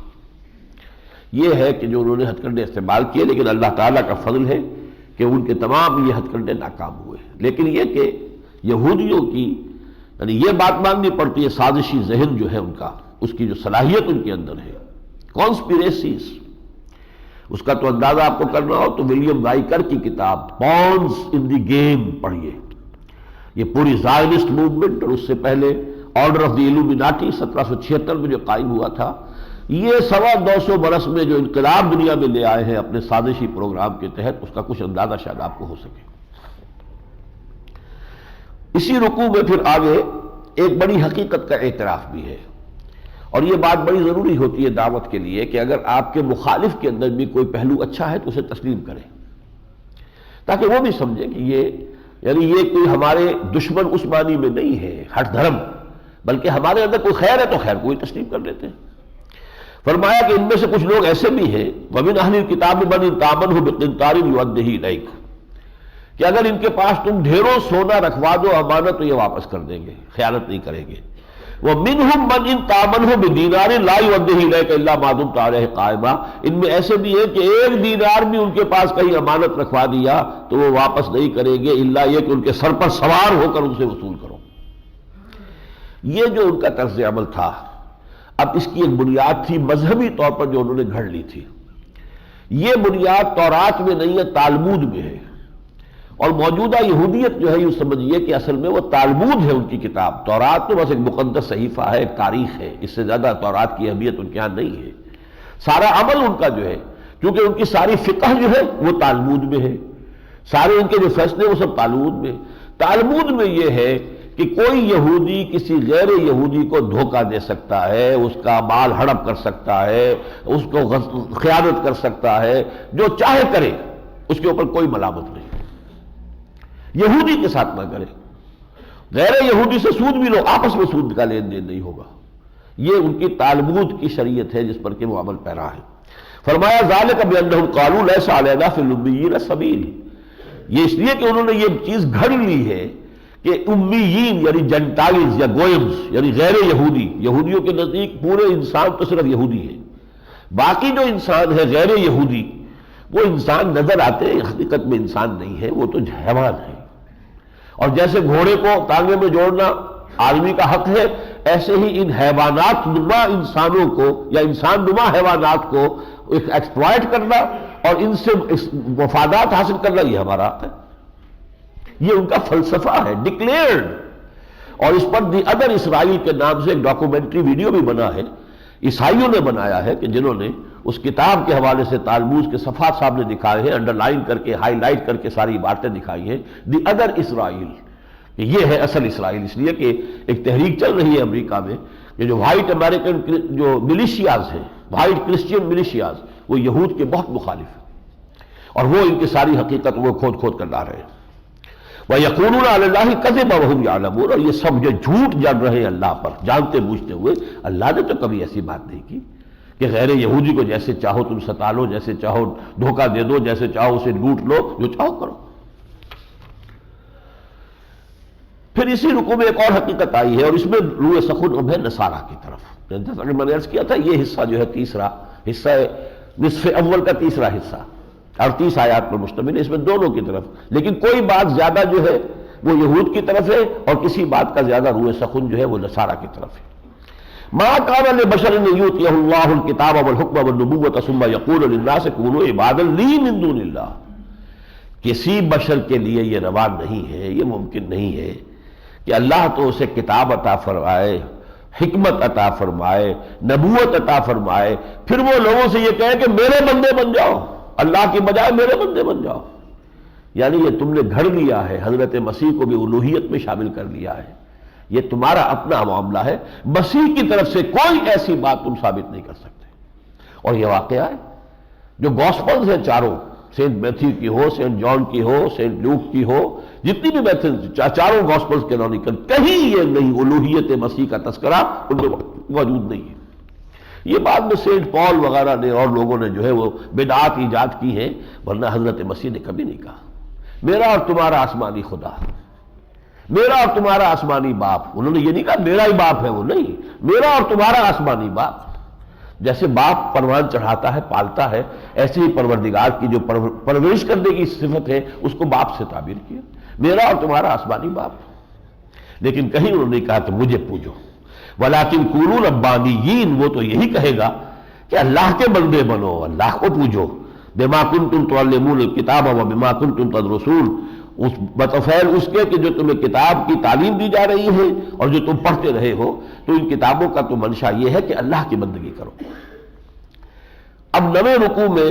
یہ ہے کہ جو انہوں نے ہتھ کنڈے استعمال کیے، لیکن اللہ تعالیٰ کا فضل ہے کہ ان کے تمام یہ ہتھ کنڈے ناکام ہوئے۔ لیکن یہ کہ یہودیوں کی یعنی یہ بات ماننی پڑتی ہے، سازشی ذہن جو ہے ان کا، اس کی جو صلاحیت ان کے اندر ہے، کانسپیریسیز۔ اس کا تو اندازہ آپ کو کرنا ہو تو ولیم رائکر کی کتاب پونز ان دی گیم پڑھیے. یہ پوری زائنسٹ موومنٹ اور اس سے پہلے آرڈر آف دی ایلومیناٹی 1776 میں جو قائم ہوا تھا، یہ 250 برس میں جو انقلاب دنیا میں لے آئے ہیں اپنے سازشی پروگرام کے تحت، اس کا کچھ اندازہ شاید آپ کو ہو سکے. اسی رکوع میں پھر آگے ایک بڑی حقیقت کا اعتراف بھی ہے، اور یہ بات بڑی ضروری ہوتی ہے دعوت کے لیے کہ اگر آپ کے مخالف کے اندر بھی کوئی پہلو اچھا ہے تو اسے تسلیم کریں، تاکہ وہ بھی سمجھے کہ یہ کوئی ہمارے دشمن اس معنی میں نہیں ہے ہٹ دھرم، بلکہ ہمارے اندر کوئی خیر ہے تو خیر کوئی تسلیم کر لیتے ہیں. فرمایا کہ ان میں سے کچھ لوگ ایسے بھی ہیں وَمِنْ أَهْلِ الْكِتَابِ مَنْ إِنْ تَأْمَنْهُ بِقِنْطَارٍ يُؤَدِّهِ إِلَيْكَ کہ اگر ان کے پاس تم ڈھیروں سونا رکھوا دو امانت تو یہ واپس کر دیں گے، خیانت نہیں کریں گے. وَمِنْهُمْ مَنْ إِنْ تَأْمَنْهُ بِدِينَارٍ لَا يُؤَدِّهِ إِلَيْكَ إِلَّا مَا دُمْتَ عَلَيْهِ قَائِمًا، ان میں ایسے بھی ہیں کہ ایک دینار بھی ان کے پاس کہیں امانت رکھوا دیا تو وہ واپس نہیں کریں گے الا یہ کہ ان کے سر پر سوار ہو کر ان سے وصول کرو. یہ جو ان کا طرز عمل تھا، اب اس کی ایک بنیاد تھی مذہبی طور پر جو انہوں نے گھڑ لی تھی. یہ بنیاد تورات میں نہیں ہے، تالمود میں ہے. اور موجودہ یہودیت جو ہے یوں سمجھیے کہ اصل میں وہ تالمود ہے ان کی کتاب. تورات تو بس ایک مقدس صحیفہ ہے، ایک تاریخ ہے، اس سے زیادہ تورات کی اہمیت ان کے ہاں نہیں ہے. سارا عمل ان کا جو ہے، کیونکہ ان کی ساری فقہ جو ہے وہ تالمود میں ہے، سارے ان کے جو فیصلے وہ سب تالمود میں. تالمود میں یہ ہے کہ کوئی یہودی کسی غیر یہودی کو دھوکہ دے سکتا ہے، اس کا مال ہڑپ کر سکتا ہے، اس کو خیانت کر سکتا ہے، جو چاہے کرے، اس کے اوپر کوئی ملامت نہیں. یہودی کے ساتھ نہ کرے، غیر یہودی سے سود بھی لو، آپس میں سود کا لین دین نہیں ہوگا. یہ ان کی تالمود کی شریعت ہے جس پر کہ وہ عمل پیرا ہے. فرمایا ذالک بانہم قالوا لیس علینا فی الامیین سبیل، یہ اس لیے کہ انہوں نے یہ چیز گھڑ لی ہے کہ امیین یعنی جنٹائلز یا گوئمز یعنی غیر یہودی، یہودیوں کے نزدیک پورے انسان تو صرف یہودی ہے، باقی جو انسان ہے غیر یہودی وہ انسان نظر آتے ہیں، حقیقت میں انسان نہیں ہے، وہ تو حیوان ہے. اور جیسے گھوڑے کو تانگے میں جوڑنا آدمی کا حق ہے، ایسے ہی ان حیوانات نما انسانوں کو یا انسان نما حیوانات کو ایکسپلائٹ کرنا اور ان سے مفادات حاصل کرنا یہ ہمارا حق ہے. یہ ان کا فلسفہ ہے ڈکلیئرڈ. اور اس پر دی ادر اسرائیل کے نام سے ایک ڈاکومنٹری ویڈیو بھی بنا ہے، عیسائیوں نے بنایا ہے، کہ جنہوں نے اس کتاب کے حوالے سے تالمود کے صفحات سامنے دکھائے ہیں، انڈر لائن کر کے ہائی لائٹ کر کے ساری باتیں دکھائی ہیں. دی ادر اسرائیل، یہ ہے اصل اسرائیل. اس لیے کہ ایک تحریک چل رہی ہے امریکہ میں کہ جو وائٹ امریکن جو ملیشیاز ہیں، وائٹ کرسچین ملیشیاز، وہ یہود کے بہت مخالف ہیں، اور وہ ان کی ساری حقیقت وہ کھود کھود کر لا رہے ہیں. وَيَقُولُونَ عَلَى اللَّهِ كَذِبًا وَهُمْ يَعْلَمُونَ، اور یہ سب جو جھوٹ جڑ رہے ہیں اللہ پر جانتے بوجھتے ہوئے. اللہ نے تو کبھی ایسی بات نہیں کی کہ غیر یہودی کو جیسے چاہو تم ستا لو، جیسے چاہو دھوکہ دے دو، جیسے چاہو اسے لوٹ لو، جو چاہو کرو. پھر اسی رکوع میں ایک اور حقیقت آئی ہے، اور اس میں روح سخن اب ہے نصارہ کی طرف. جیسا کہ میں نے عرض کیا تھا، یہ حصہ جو ہے تیسرا حصہ ہے، نصف اول کا تیسرا حصہ، اور 30 آیات پر مشتمل ہے، اس میں دونوں کی طرف. لیکن کوئی بات زیادہ جو ہے وہ یہود کی طرف ہے، اور کسی بات کا زیادہ روح سخن جو ہے وہ نصارہ کی طرف ہے. ما كان لبشر ان يؤتيه الله الكتاب والحكم والنبوة ثم يقول للناس كونوا عبادا لي من دون الله، کسی بشر کے لیے یہ روا نہیں ہے، یہ ممکن نہیں ہے کہ اللہ تو اسے کتاب عطا فرمائے، حکمت عطا فرمائے، نبوت عطا فرمائے، پھر وہ لوگوں سے یہ کہے کہ میرے بندے بن جاؤ، اللہ کی بجائے میرے بندے بن جاؤ. یعنی یہ تم نے گھڑ لیا ہے، حضرت مسیح کو بھی الوہیت میں شامل کر لیا ہے. یہ تمہارا اپنا معاملہ ہے، مسیح کی طرف سے کوئی ایسی بات تم ثابت نہیں کر سکتے. اور یہ واقعہ ہے جو گاسپلز ہیں چاروں، سینٹ میتھیو کی ہو، سینٹ جان کی ہو، سینٹ لوک کی ہو، جتنی بھی میتھڈ چاروں گاسپلز کے نونیکل، کہیں یہ نہیں الوہیت مسیح کا تذکرہ ان میں موجود نہیں ہے. یہ بعد میں سینٹ پال وغیرہ نے اور لوگوں نے جو ہے وہ بدعات ایجاد کی ہیں، ورنہ حضرت مسیح نے کبھی نہیں کہا میرا اور تمہارا آسمانی خدا، میرا اور تمہارا آسمانی باپ. انہوں نے یہ نہیں کہا میرا ہی باپ ہے، وہ نہیں، میرا اور تمہارا آسمانی باپ. جیسے باپ پروان چڑھاتا ہے، پالتا ہے، ایسے ہی پروردگار کی جو پرورش کرنے کی صفت ہے اس کو باپ سے تعبیر کیا، میرا اور تمہارا آسمانی باپ. لیکن کہیں انہوں نے کہا کہ مجھے پوجو. وَلَٰكِن كُونُوا رَبَّانِيِّينَ، وہ تو یہی کہے گا کہ اللہ کے بندے بنو، اللہ کو پوجو. بما کنتم تعلمون الکتاب و بما کنتم تدرسون، اس بطفیل اس کے کہ جو تمہیں کتاب کی تعلیم دی جا رہی ہے اور جو تم پڑھتے رہے ہو، تو ان کتابوں کا تو منشا یہ ہے کہ اللہ کی بندگی کرو۔ اب 9ویں رکوع میں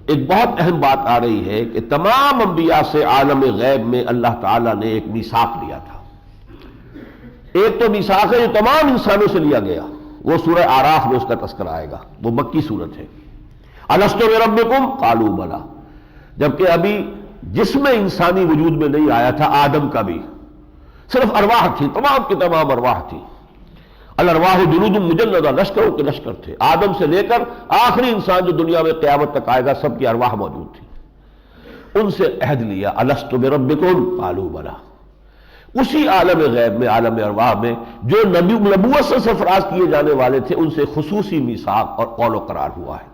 ایک بہت اہم بات آ رہی ہے کہ تمام انبیاء سے عالم غیب میں اللہ تعالیٰ نے ایک میثاق لیا تھا۔ ایک تو میثاق ہے جو تمام انسانوں سے لیا گیا، وہ سورہ اعراف میں اس کا تذکرہ آئے گا، وہ مکی صورت ہے۔ الست بربکم قالوا بلی، جبکہ ابھی جسم انسانی وجود میں نہیں آیا تھا، آدم کا بھی صرف ارواح تھی، تمام کی تمام ارواح تھی۔ الارواح جنود مجندہ، لشکروں کے لشکر تھے، آدم سے لے کر آخری انسان جو دنیا میں قیامت تک آئے گا سب کی ارواح موجود تھی۔ ان سے عہد لیا، الست بربکم قالوا بلی۔ اسی عالم غیب میں، عالم ارواح میں جو نبوت سے سرفراز کیے جانے والے تھے ان سے خصوصی میثاق اور قول و قرار ہوا ہے۔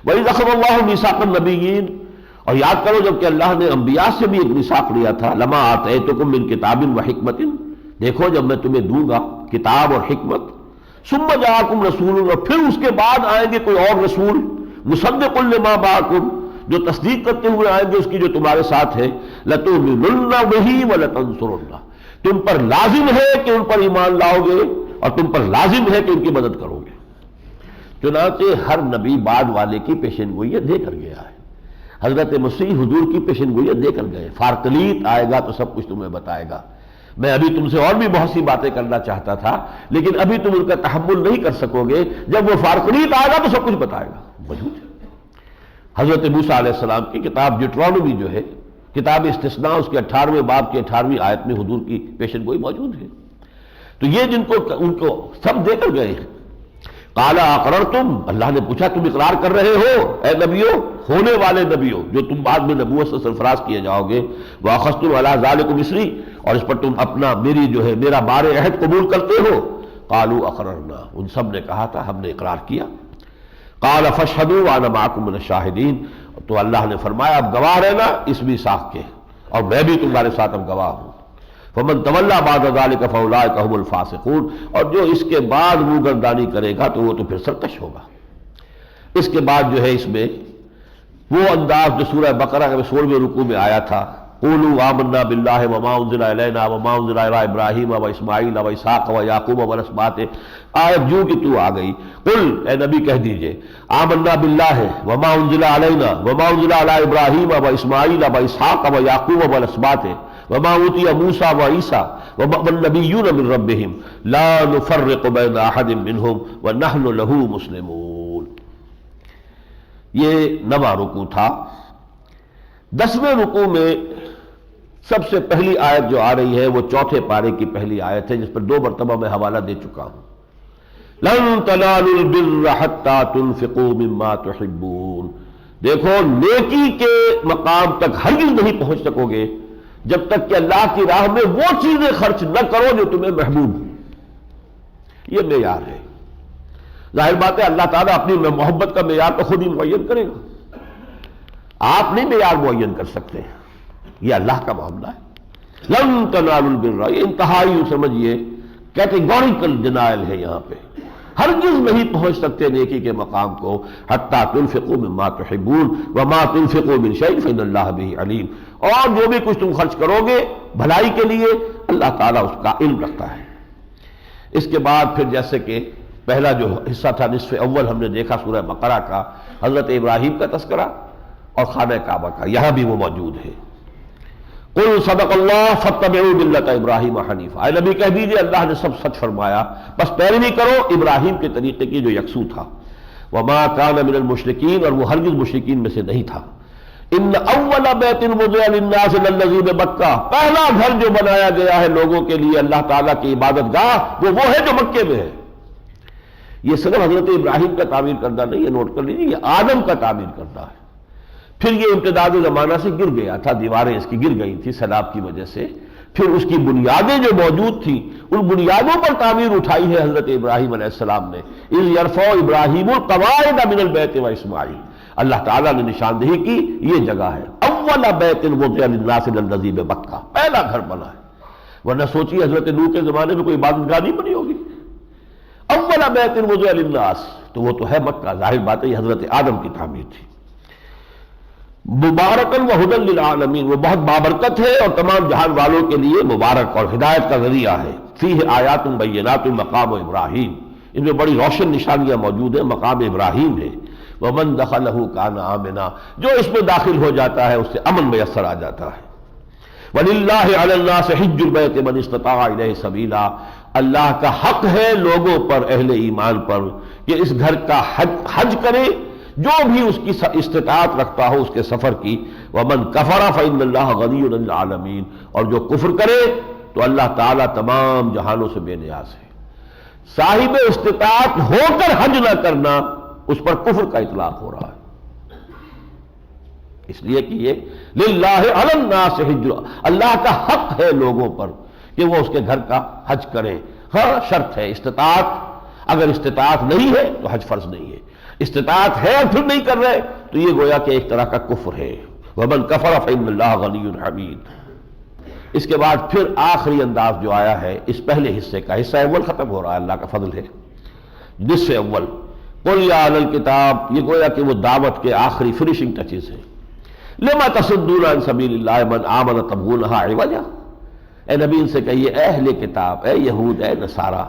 وَإِذْ أَخَذَ اللَّهُ مِيثَاقَ النَّبِيِّينَ، اور یاد کرو جب کہ اللہ نے انبیاء سے بھی ایک میثاق لیا تھا، لما آتیتکم من کتاب و حکمت، دیکھو جب میں تمہیں دوں گا کتاب اور حکمت، ثم جاءکم رسول، اور پھر اس کے بعد آئیں گے کوئی اور رسول، مصدق لما معکم، جو تصدیق کرتے ہوئے آئیں گے اس کی جو تمہارے ساتھ ہے، لتؤمنن بہ ولتنصرنہ، تم پر لازم ہے کہ ان پر ایمان لاؤ گے اور تم پر لازم ہے کہ ان کی مدد کرو گے۔ چنانچہ ہر نبی بعد والے کی پیشن گوئی دے کر گیا ہے۔ حضرت مسیح حضور کی پیشن گوئی دے کر گئے، فارقلیت آئے گا تو سب کچھ تمہیں بتائے گا۔ میں ابھی تم سے اور بھی بہت سی باتیں کرنا چاہتا تھا لیکن ابھی تم ان کا تحمل نہیں کر سکو گے، جب وہ فارقلیت آئے گا تو سب کچھ بتائے گا، موجود ہے۔ حضرت موسیٰ علیہ السلام کی کتاب ڈیوٹرانومی جو ہے، کتاب استثناء، اس کے 18ویں باب کی 18ویں آیت میں حضور کی پیشن گوئی موجود ہے۔ تو یہ جن کو ان کو سب دے کر گئے ہیں۔ قال اقررتم، اللہ نے پوچھا تم اقرار کر رہے ہو اے نبیوں، ہونے والے نبیوں جو تم بعد میں نبوت سے سرفراز کیے جاؤ گے، واخذتم علی ذلکم اسری، اور اس پر تم اپنا میری جو ہے میرا بار عہد قبول کرتے ہو۔ قالوا اقررنا، ان سب نے کہا تھا ہم نے اقرار کیا۔ قال فاشهدوا وانا معكم من الشاهدين، تو اللہ نے فرمایا اب گواہ رہنا اس میثاق کے، اور میں بھی تمہارے ساتھ اب گواہ ہوں۔ فمن تولى بعد ذلك فاولئك هم الفاسقون، اور جو اس کے بعد منہ گردانی کرے گا تو وہ تو پھر سرکش ہوگا۔ اس کے بعد جو ہے اس میں وہ انداز جو سورہ بقرہ کے 16ویں رکوع میں آیا تھا، قولوا آمنا باللہ وما انزل الینا وما انزل الی ابراہیم واسماعیل واسحاق ویعقوب والاسباط، آیت جو کہ تو آ گئی، قل اے نبی کہہ دیجئے آمنا باللہ وما انزل علینا وما انزل علی ابراہیم واسماعیل واسحاق ویعقوب والاسباط وما اوتی موسیٰ وعیسیٰ والنبیون من ربہم لا نفرق بین احد منہم ونحن لہ مسلمون۔ یہ 9واں رکوع تھا۔ 10ویں رکوع میں سب سے پہلی آیت جو آ رہی ہے وہ 4تھے پارے کی پہلی آیت ہے، جس پر 2 مرتبہ میں حوالہ دے چکا ہوں۔ لن تنالوا البر حتى تنفقوا مما تحبون، دیکھو نیکی کے مقام تک ہرگز نہیں پہنچ سکو گے جب تک کہ اللہ کی راہ میں وہ چیزیں خرچ نہ کرو جو تمہیں محبوب ہوں۔ یہ معیار ہے۔ ظاہر بات ہے اللہ تعالیٰ اپنی محبت کا معیار تو خود ہی معین کرے گا، آپ نہیں معیار معین کر سکتے، یہ اللہ کا معاملہ ہے۔ لن تنالوا البر، یہ انتہائی سمجھیے کیٹیگوریکل ڈینائل ہے، یہاں پہ ہرگز نہیں پہنچ سکتے نیکی کے مقام کو، حتیٰ تنفقوا مما تحبون وما تنفقوا من شیء فإن اللہ بہ علیم، اور جو بھی کچھ تم خرچ کرو گے بھلائی کے لیے اللہ تعالیٰ اس کا علم رکھتا ہے۔ اس کے بعد پھر جیسے کہ پہلا جو حصہ تھا نصف اول ہم نے دیکھا سورہ بقرہ کا، حضرت ابراہیم کا تذکرہ اور خانہ کعبہ کا، یہاں بھی وہ موجود ہے۔ قل صدق اللہ فاتبعوا ملت ابراہیم حنیفا، اے نبی کہہ دیجئے اللہ نے سب سچ فرمایا، بس پیروی کرو ابراہیم کے طریقے کی جو یکسو تھا۔ وما کان من المشرکین، اور وہ ہرگز مشرکین میں سے نہیں تھا۔ ان اول بیت وضع للناس للذی بمکہ، پہلا گھر جو بنایا گیا ہے لوگوں کے لیے اللہ تعالیٰ کی عبادت گاہ وہ ہے جو مکے میں ہے۔ یہ صرف حضرت ابراہیم کا تعمیر کردہ نہیں ہے، نوٹ کر لیجیے، یہ آدم کا تعمیر کردہ ہے۔ پھر یہ امتداد زمانہ سے گر گیا تھا، دیواریں اس کی گر گئی تھی سیلاب کی وجہ سے، پھر اس کی بنیادیں جو موجود تھیں ان بنیادوں پر تعمیر اٹھائی ہے حضرت ابراہیم علیہ السلام نے۔ اذ یرفع ابراہیم القواعد من البیت واسماعیل، اللہ تعالیٰ نے نشاندہی کی یہ جگہ ہے اول بیت وضع للناس للذی بمکہ، پہلا گھر بنا ہے۔ ورنہ سوچیے حضرت نوح کے زمانے میں کوئی عبادت گاہ نہیں بنی ہوگی۔ اول بیت وضع للناس، تو وہ تو ہے مکہ، ظاہر بات ہے یہ حضرت آدم کی تعمیر تھی۔ مبارکن و ہدی للعالمین، وہ بہت بابرکت ہے اور تمام جہان والوں کے لیے مبارک اور ہدایت کا ذریعہ ہے۔ فیہ آیات بینات مقام ابراہیم، ان میں بڑی روشن نشانیاں موجود ہیں، مقام ابراہیم ہے۔ ومن دخلہ کان آمنا، جو اس میں داخل ہو جاتا ہے اس سے امن میسر آ جاتا ہے۔ وَلِلَّهِ عَلَى النَّاسِ حِجُّ الْبَيْتِ مَنِ اسْتَطَاعَ إِلَيْهِ سَبِيلًا، اللہ کا حق ہے لوگوں پر، اہل ایمان پر، کہ اس گھر کا حج کرے جو بھی اس کی استطاعت رکھتا ہو اس کے سفر کی۔ وَمَنْ كَفَرَ فَإِنَّ اللَّهَ غَنِيٌّ عَنِ الْعَالَمِينَ، اور جو کفر کرے تو اللہ تعالیٰ تمام جہانوں سے بے نیاز ہے۔ صاحب استطاعت ہو کر حج نہ کرنا، اس پر کفر کا اطلاق ہو رہا ہے، اس لیے کہ یہ للہ علی الناس حج، اللہ کا حق ہے لوگوں پر کہ وہ اس کے گھر کا حج کریں۔ ہاں شرط ہے استطاعت، اگر استطاعت نہیں ہے تو حج فرض نہیں ہے، استطاعت ہے اور پھر نہیں کر رہے تو یہ گویا کہ ایک طرح کا کفر ہے۔ ومن کفر فإن اللہ غنی حمید۔ اس کے بعد پھر آخری انداز جو آیا ہے اس پہلے حصے کا، حصہ اول ختم ہو رہا ہے، اللہ کا فضل ہے، نصف اول۔ قل یا اہل الکتاب، یہ گویا کہ وہ دعوت کے آخری فنیشنگ ٹچز ہیں۔ لما تصدون عن سبیل اللہ من آمن تبغونہا عوجا، اے نبی ان سے کہیے، اے اہل کتاب، اے یہود، اے نصارہ،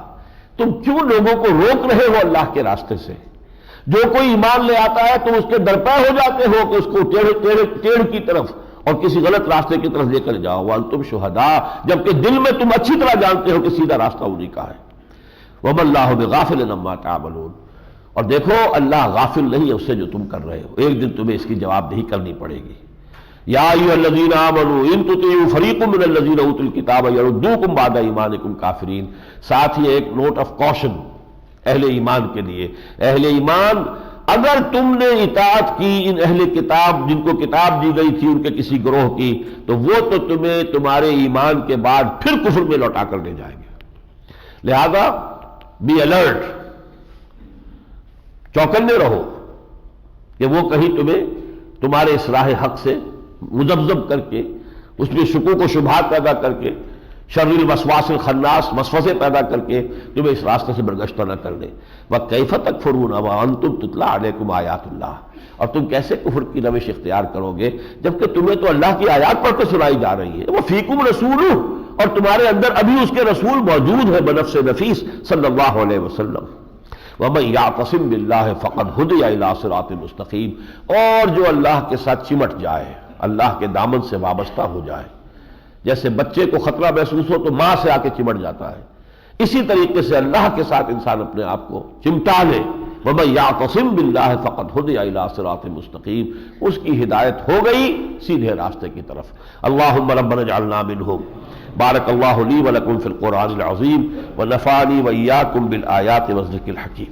تم کیوں لوگوں کو روک رہے ہو اللہ کے راستے سے؟ جو کوئی ایمان لے آتا ہے تم اس کے درپے ہو جاتے ہو کہ اس کو ٹیڑھ کی طرف اور کسی غلط راستے کی طرف لے کر جاؤ۔ وانتم شہداء، جبکہ دل میں تم اچھی طرح جانتے ہو کہ سیدھا راستہ انہی کا ہے۔ وما اللہ بغافل عما تعملون، اور دیکھو اللہ غافل نہیں ہے اس سے جو تم کر رہے ہو، ایک دن تمہیں اس کی جواب دہی کرنی پڑے گی۔ یا ایھا الذین آمنوا ان تطیعوا فریقا من الذین اوتوا الکتاب یردوکم بعد ایمانکم کافرین۔ ساتھ ہی ایک نوٹ آف کوشن اہل ایمان کے لیے، اہل ایمان اگر تم نے اطاعت کی ان اہل کتاب جن کو کتاب دی گئی تھی ان کے کسی گروہ کی، تو وہ تو تمہیں تمہارے ایمان کے بعد پھر کفر میں لوٹا کر لے جائیں گے۔ لہذا بی الرٹ، چوکنے رہو کہ وہ کہیں تمہیں تمہارے اس راہ حق سے مذبذب کر کے، اس میں شکوک و شبہات پیدا کر کے، شر الوسواس الخناس، وسوسے پیدا کر کے تمہیں اس راستے سے برگشتہ نہ کر دے۔ وَكَيْفَ تَكْفُرُونَ وَأَنْتُمْ تُتْلَىٰ عَلَيْكُمْ آیَاتُ اللَّهِ، اور تم کیسے کفر کی روش اختیار کرو گے جبکہ تمہیں تو اللہ کی آیات پڑھ کے سنائی جا رہی ہے۔ وَفِيكُمْ رَسُولُهُ، اور تمہارے اندر ابھی اس کے رسول موجود ہے بنفس نفیس صلی اللہ علیہ وسلم۔ وَمَن يَعْتَصِم بِاللَّهِ فَقَدْ هُدِيَ إِلَىٰ صِرَاطٍ مُسْتَقِيمٍ، اور جو اللہ کے ساتھ چمٹ جائے، اللہ کے دامن سے وابستہ ہو جائے، جیسے بچے کو خطرہ محسوس ہو تو ماں سے آ کے چمٹ جاتا ہے، اسی طریقے سے اللہ کے ساتھ انسان اپنے آپ کو چمٹا لے۔ وَمَن يَعْتَصِم بِاللَّهِ فَقَدْ هُدِيَ إِلَىٰ صِرَاطٍ مُسْتَقِيمٍ، اس کی ہدایت ہو گئی سیدھے راستے کی طرف۔ اللہم ربنا اجعلنا منہم۔ بارک اللہ لی ولکم فی القرآن العظیم ونفعنی وإیاکم بالآیات والذکر الحکیم۔